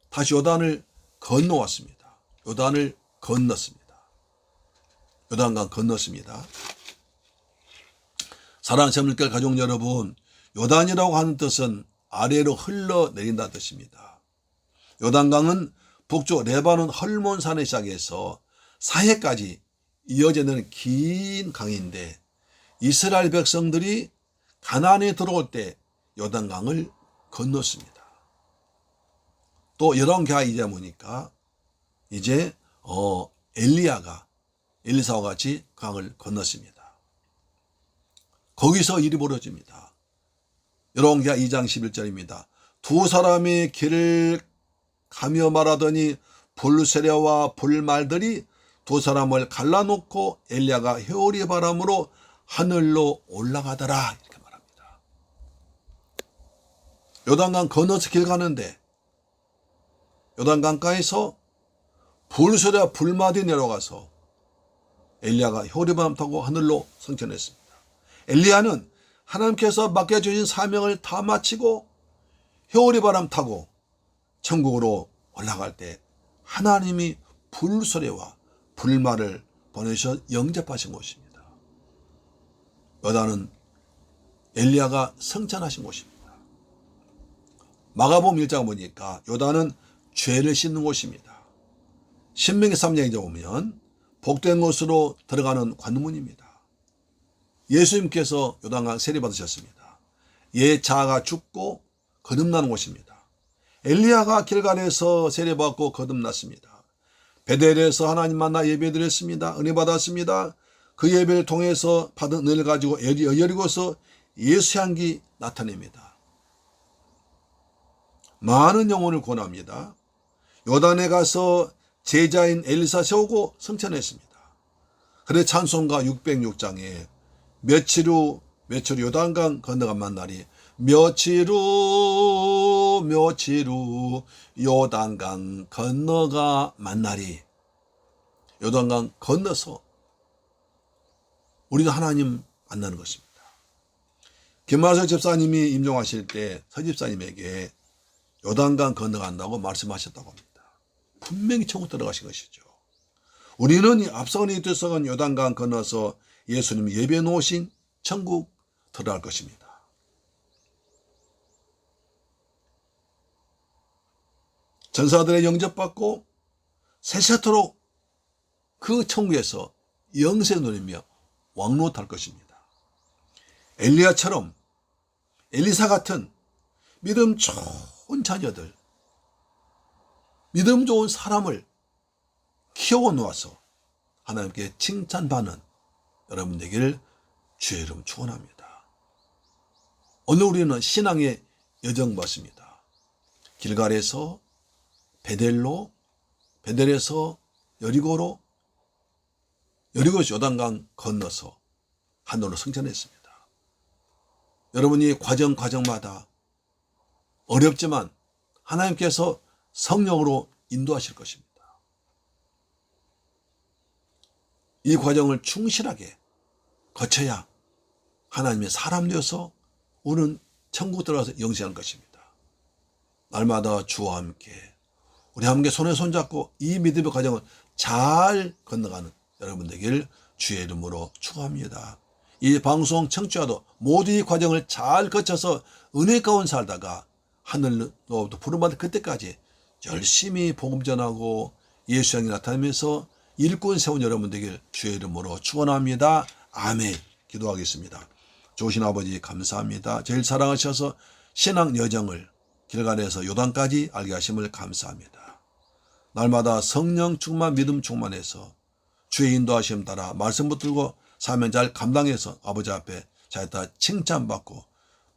Speaker 1: 다시 요단을 건너왔습니다. 요단을 건넜습니다. 요단강 건넜습니다. 사랑하는 새물결 가족 여러분, 요단이라고 하는 뜻은 아래로 흘러내린다는 뜻입니다. 요단강은 북쪽 레바논 헐몬산에 시작해서 사해까지 이어지는 긴 강인데 이스라엘 백성들이 가나안에 들어올 때 요단강을 건넜습니다. 또 열왕기하 이제 보니까 이제 엘리사와 같이 강을 건넜습니다. 거기서 일이 벌어집니다. 열왕기하 2장 11절입니다. 두 사람이 길을 가며 말하더니 불세례와 불말들이 두 사람을 갈라놓고 엘리야가 회오리 바람으로 하늘로 올라가더라, 이렇게 말합니다. 요단강 건너서 길 가는데 요단강가에서 불세례와 불말이 내려가서 엘리야가 회오리 바람 타고 하늘로 승천했습니다. 엘리야는 하나님께서 맡겨주신 사명을 다 마치고 회오리 바람 타고 천국으로 올라갈 때 하나님이 불소리와 불말을 보내셔 영접하신 곳입니다. 요단은 엘리야가 성찬하신 곳입니다. 마가복음 1장 보니까 요단은 죄를 씻는 곳입니다. 신명기 3장에 보면 복된 곳으로 들어가는 관문입니다. 예수님께서 요단강 세례받으셨습니다. 옛 자아가 죽고 거듭나는 곳입니다. 엘리야가 길갈에서 세례받고 거듭났습니다. 베델에서 하나님 만나 예배드렸습니다. 은혜 받았습니다. 그 예배를 통해서 받은 은혜를 가지고 여리고서 예수 향기 나타냅니다. 많은 영혼을 구원합니다. 요단에 가서 제자인 엘리사 세우고 성천했습니다. 그래 찬송가 606장에 며칠 후 요단강 건너간 만날이 며칠 후 요단강 건너가 만날이, 요단강 건너서 우리도 하나님 만나는 것입니다. 김만석 집사님이 임종하실 때 서집사님에게 요단강 건너간다고 말씀하셨다고 합니다. 분명히 천국 들어가신 것이죠. 우리는 이 앞서건 이 뒤서건 요단강 건너서 예수님이 예배해 놓으신 천국 들어갈 것입니다. 전사들의 영접받고 세세토록 그 천국에서 영세 누리며 왕노릇할 것입니다. 엘리야처럼 엘리사 같은 믿음 좋은 자녀들, 믿음 좋은 사람을 키워 놓아서 하나님께 칭찬받는 여러분 되기를 주의 이름 축원합니다. 오늘 우리는 신앙의 여정 봤습니다. 길갈에서 베델로, 베델에서 여리고로, 여리고에서 요단강 건너서 하늘로 승천했습니다. 여러분이 과정마다 어렵지만 하나님께서 성령으로 인도하실 것입니다. 이 과정을 충실하게 거쳐야 하나님의 사람 되어서 우리는 천국 들어가서 영생할 것입니다. 날마다 주와 함께 우리 함께 손에 손잡고 이 믿음의 과정을 잘 건너가는 여러분 되길 주의 이름으로 축원합니다. 이 방송 청취자도 모두 이 과정을 잘 거쳐서 은혜 가운데 살다가 하늘로부터 부름받을 그때까지 열심히 복음 전하고 예수 향이 나타나면서 일꾼 세운 여러분 되길 주의 이름으로 축원합니다. 아멘. 기도하겠습니다. 좋으신 아버지 감사합니다. 제일 사랑하셔서 신앙 여정을 길갈에서 요단까지 알게 하심을 감사합니다. 날마다 성령 충만 믿음 충만해서 주의 인도하심 따라 말씀 붙들고 사명 잘 감당해서 아버지 앞에 잘했다 칭찬받고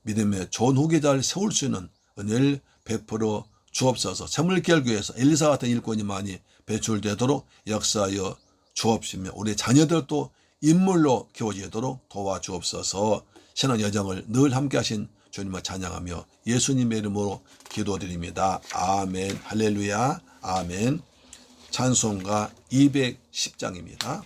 Speaker 1: 믿음의 좋은 후계자를 세울 수 있는 은혜를 베풀어 주옵소서. 샘물결교에서 엘리사 같은 일꾼이 많이 배출되도록 역사하여 주옵시며 우리 자녀들도 인물로 키워지도록 도와주옵소서. 신앙 여정을 늘 함께 하신 주님을 찬양하며 예수님의 이름으로 기도드립니다. 아멘. 할렐루야. 아멘. 찬송가 210장입니다.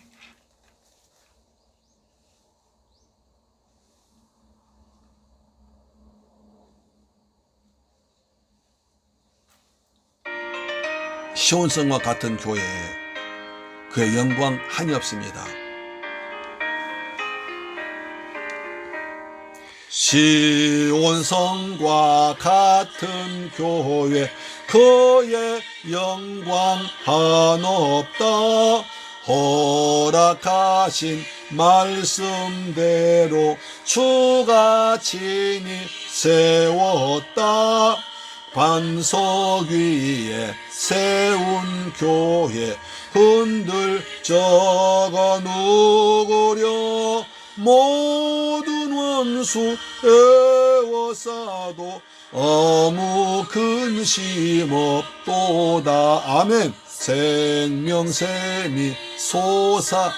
Speaker 1: 시온성과 같은 교회에 그의 영광 한이 없습니다. 시온성과 같은 교회 그의 영광 한없다. 허락하신 말씀대로 주가 친히 세웠다. 반석 위에 세운 교회 흔들 적어 누구려. 모든 원수 에워싸도 아무 근심 없도다. 아멘. 생명샘이 솟아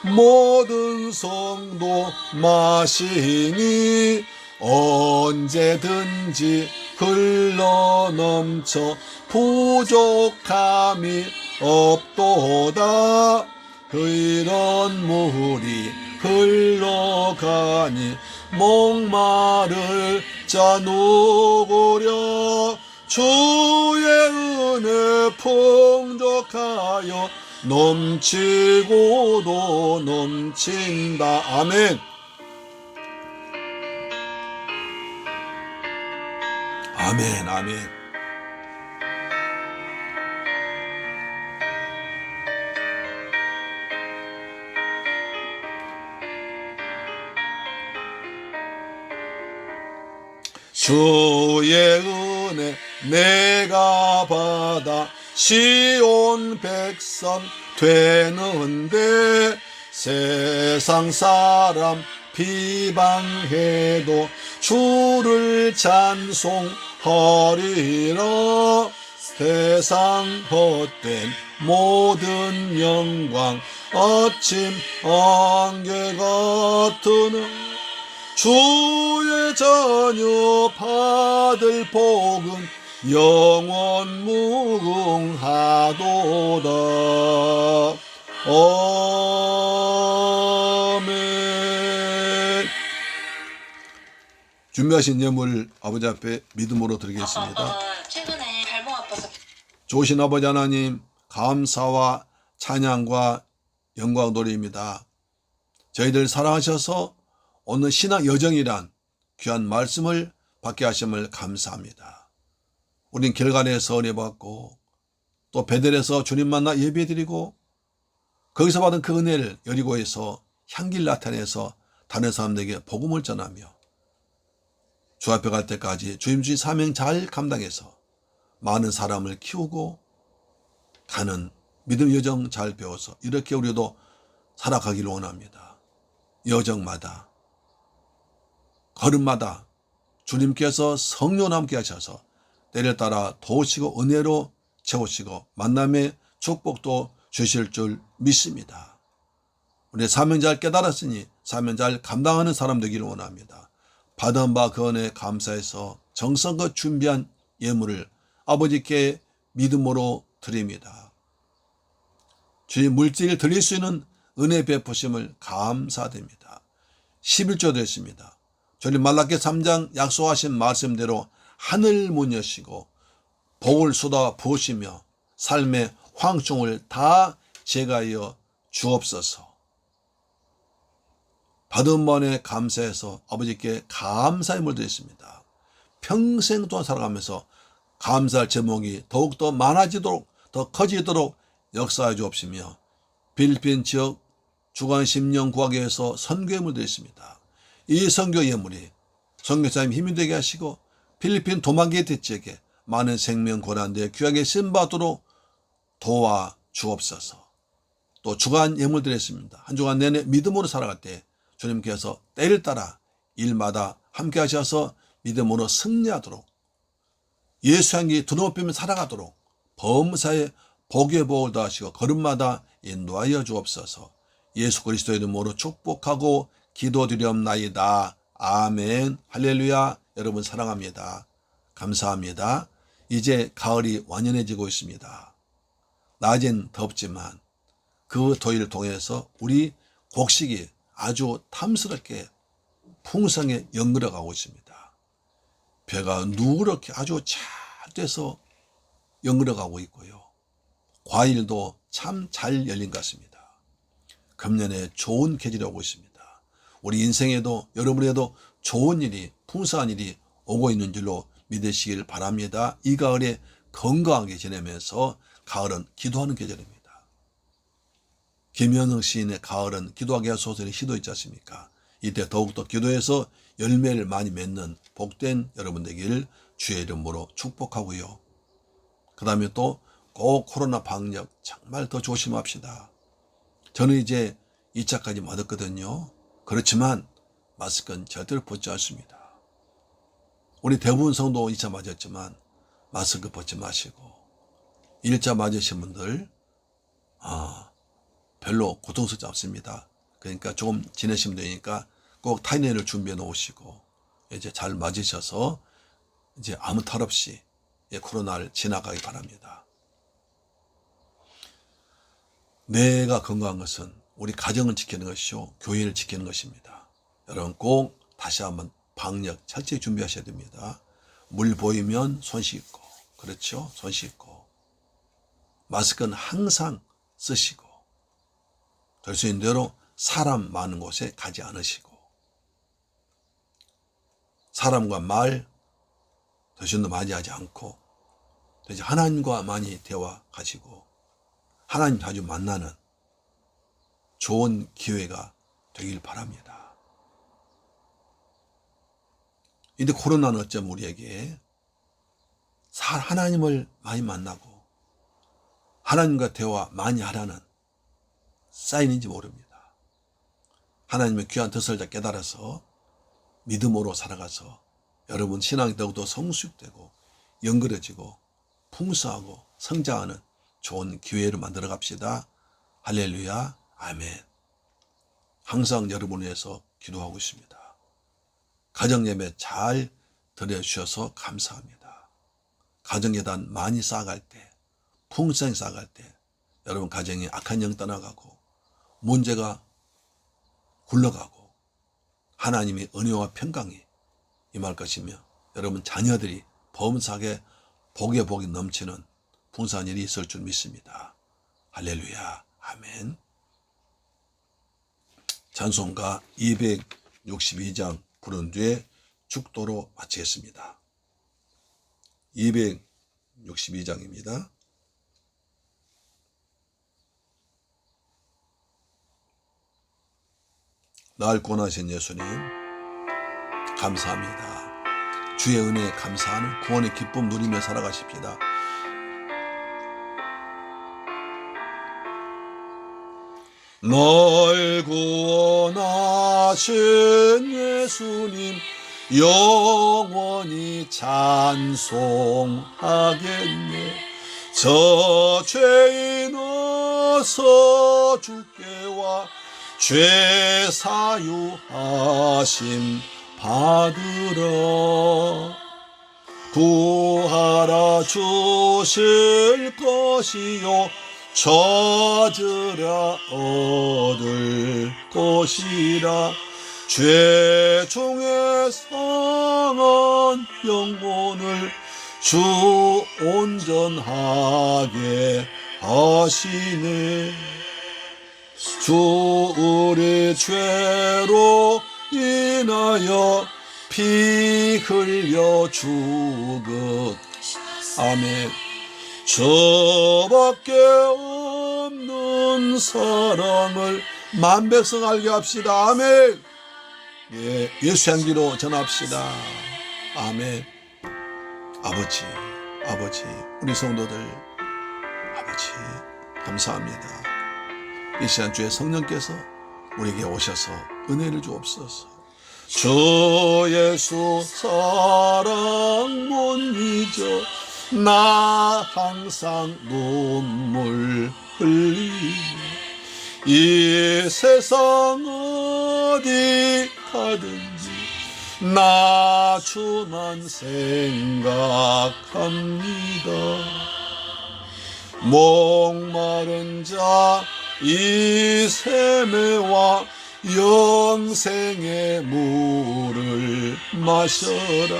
Speaker 1: 모든 성도 마시니 언제든지 흘러넘쳐 부족함이 없도다. 이런 물이 흘러가니 목마를 자 누구려. 주의 은혜 풍족하여 넘치고도 넘친다. 아멘. 아멘. 아멘. 주의 은혜 내가 받아 시온 백성 되는데. 세상 사람 비방해도 주를 찬송하리라. 세상 헛된 모든 영광 아침 안개 같은 주의 자녀 받을 복은 영원 무궁하도다. 아멘. 준비하신 예물 아버지 앞에 믿음으로 드리겠습니다.
Speaker 2: 최근에 발목 아파서.
Speaker 1: 좋으신 아버지 하나님, 감사와 찬양과 영광 돌립니다. 저희들 사랑하셔서 오늘 신앙 여정이란 귀한 말씀을 받게 하심을 감사합니다. 우린 길갈에서 은혜 받고 또 베델에서 주님 만나 예배드리고 거기서 받은 그 은혜를 여리고에서 향기를 나타내서 다른 사람들에게 복음을 전하며 주 앞에 갈 때까지 주님 주신 사명 잘 감당해서 많은 사람을 키우고 가는 믿음 여정 잘 배워서 이렇게 우리도 살아가기를 원합니다. 여정마다 걸음마다 주님께서 성령 함께 하셔서 때를 따라 도우시고 은혜로 채우시고 만남의 축복도 주실 줄 믿습니다. 우리 사명 잘 깨달았으니 사명 잘 감당하는 사람 되기를 원합니다. 받은 바 그 은혜 감사해서 정성껏 준비한 예물을 아버지께 믿음으로 드립니다. 주님 물질 드릴 수 있는 은혜 베푸심을 감사드립니다. 11조 됐습니다. 주님 말라기 3장 약속하신 말씀대로 하늘 문 여시고 복을 쏟아 부으시며 삶의 황충을 다 제가하여 주옵소서. 받은 번에 감사해서 아버지께 감사의 물 드렸습니다. 평생 동안 살아가면서 감사할 제목이 더욱더 많아지도록 더 커지도록 역사해 주옵시며 필리핀 지역 주간 심령 구하교에서 선교의 물 드렸습니다. 이 선교 예물이 선교사님 힘이 되게 하시고 필리핀 도망게이트 지역에 많은 생명 고난되어 귀하게 쓰임받도록 도와 주옵소서. 또 주간 예물 드렸습니다. 한 주간 내내 믿음으로 살아갈 때 주님께서 때를 따라 일마다 함께 하셔서 믿음으로 승리하도록 예수 향기 두려움빼며 살아가도록 범사에 복의 복을 더하시고 걸음마다 인도하여 주옵소서. 예수 그리스도의 이름으로 축복하고 기도드리옵나이다. 아멘. 할렐루야. 여러분 사랑합니다. 감사합니다. 이제 가을이 완연해지고 있습니다. 낮엔 덥지만 그 더위를 통해서 우리 곡식이 아주 탐스럽게 풍성에 연그러가고 있습니다. 배가 누렇게 아주 잘 돼서 연그러가고 있고요. 과일도 참 잘 열린 것 같습니다. 금년에 좋은 계절이 오고 있습니다. 우리 인생에도 여러분에도 좋은 일이 풍성한 일이 오고 있는 줄로 믿으시길 바랍니다. 이 가을에 건강하게 지내면서 가을은 기도하는 계절입니다. 김현흥 시인의 가을은 기도하게 하소서의 시도 있지 않습니까? 이때 더욱더 기도해서 열매를 많이 맺는 복된 여러분 되기를 주의 이름으로 축복하고요. 그 다음에 또 꼭 코로나 방역 정말 더 조심합시다. 저는 이제 2차까지 맞았거든요. 그렇지만 마스크는 절대로 벗지 않습니다. 우리 대부분 성도 2차 맞았지만 마스크 벗지 마시고 1차 맞으신 분들 별로 고통스럽지 않습니다. 그러니까 조금 지내시면 되니까 꼭 타인회를 준비해 놓으시고 이제 잘 맞으셔서 이제 아무 탈 없이 코로나를 지나가기 바랍니다. 내가 건강한 것은 우리 가정을 지키는 것이요 교회를 지키는 것입니다. 여러분 꼭 다시 한번 방역 철저히 준비하셔야 됩니다. 물 보이면 손 씻고, 그렇죠? 손 씻고, 마스크는 항상 쓰시고, 될 수 있는 대로 사람 많은 곳에 가지 않으시고, 사람과 말 될 수 있는 많이 하지 않고, 이제 하나님과 많이 대화하시고, 하나님 자주 만나는 좋은 기회가 되길 바랍니다. 근데 코로나는 어쩌면 우리에게 하나님을 많이 만나고 하나님과 대화 많이 하라는 사인인지 모릅니다. 하나님의 귀한 뜻을 잘 깨달아서 믿음으로 살아가서 여러분 신앙이 더욱더 성숙되고 연결해지고 풍성하고 성장하는 좋은 기회를 만들어 갑시다. 할렐루야, 아멘. 항상 여러분을 위해서 기도하고 있습니다. 가정예배 잘 드려주셔서 감사합니다. 가정예단 많이 쌓아갈 때, 풍성히 쌓아갈 때 여러분 가정에 악한 영 떠나가고 문제가 굴러가고 하나님의 은혜와 평강이 임할 것이며 여러분 자녀들이 범사하게 복에 복이 넘치는 풍성한 일이 있을 줄 믿습니다. 할렐루야, 아멘. 찬송가 262장 부른 뒤에 축도로 마치겠습니다. 262장입니다. 날 구원하신 예수님 감사합니다. 주의 은혜에 감사하는 구원의 기쁨 누리며 살아가십시다. 널 구원하신 예수님 영원히 찬송하겠네. 저 죄인 어서 주께 와 죄 사유하심 받으라. 구하라 주실 것이요 찾으라 얻을 것이라. 죄 중에 상한 영혼을 주 온전하게 하시네. 주 우리 죄로 인하여 피 흘려 죽었. 아멘. 저밖에 없는 사랑을 만백성 알게 합시다. 아멘. 예, 예수 향기로 전합시다. 아멘. 아버지, 우리 성도들 아버지 감사합니다. 이 시간 주의 성령께서 우리에게 오셔서 은혜를 주옵소서. 주 예수 사랑 못 잊어 나 항상 눈물 흘리며 이 세상 어디 가든지 나 주만 생각합니다. 목마른 자 이 샘에와 영생의 물을 마셔라.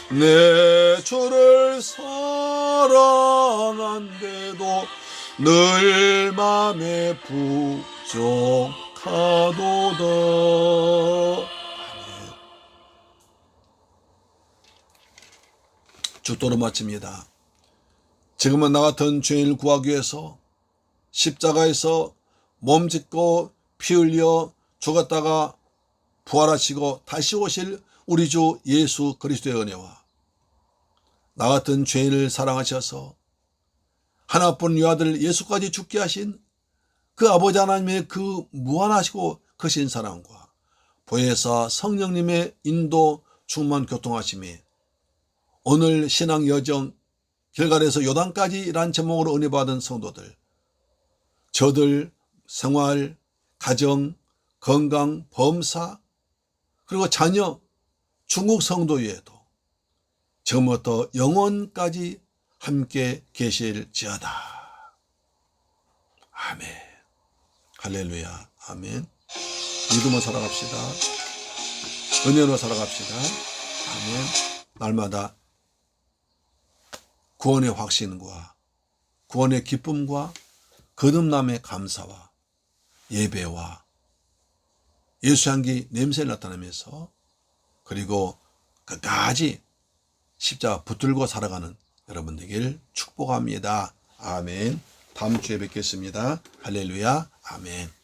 Speaker 1: 내 주를 사랑한데도 늘 맘에 부족하네. 아멘. 죽도록 마칩니다. 지금은 나 같은 죄인을 구하기 위해서 십자가에서 몸 짓고 피 흘려 죽었다가 부활하시고 다시 오실 우리 주 예수 그리스도의 은혜와 나 같은 죄인을 사랑하셔서 하나뿐 유아들 예수까지 죽게 하신 그 아버지 하나님의 그 무한하시고 크신 사랑과 보혜사 성령님의 인도 충만 교통하심이 오늘 신앙 여정 길갈에서 요단까지라는 제목으로 은혜 받은 성도들, 저들 생활, 가정, 건강, 범사 그리고 자녀, 중국 성도 외에도 지금부터 영원까지 함께 계실지어다. 아멘. 할렐루야. 아멘. 믿음으로 살아갑시다. 은혜로 살아갑시다. 아멘. 날마다 구원의 확신과 구원의 기쁨과 거듭남의 감사와 예배와 예수 향기 냄새를 나타내면서 그리고 끝까지 십자가 붙들고 살아가는 여러분 되길 축복합니다. 아멘. 다음 주에 뵙겠습니다. 할렐루야. 아멘.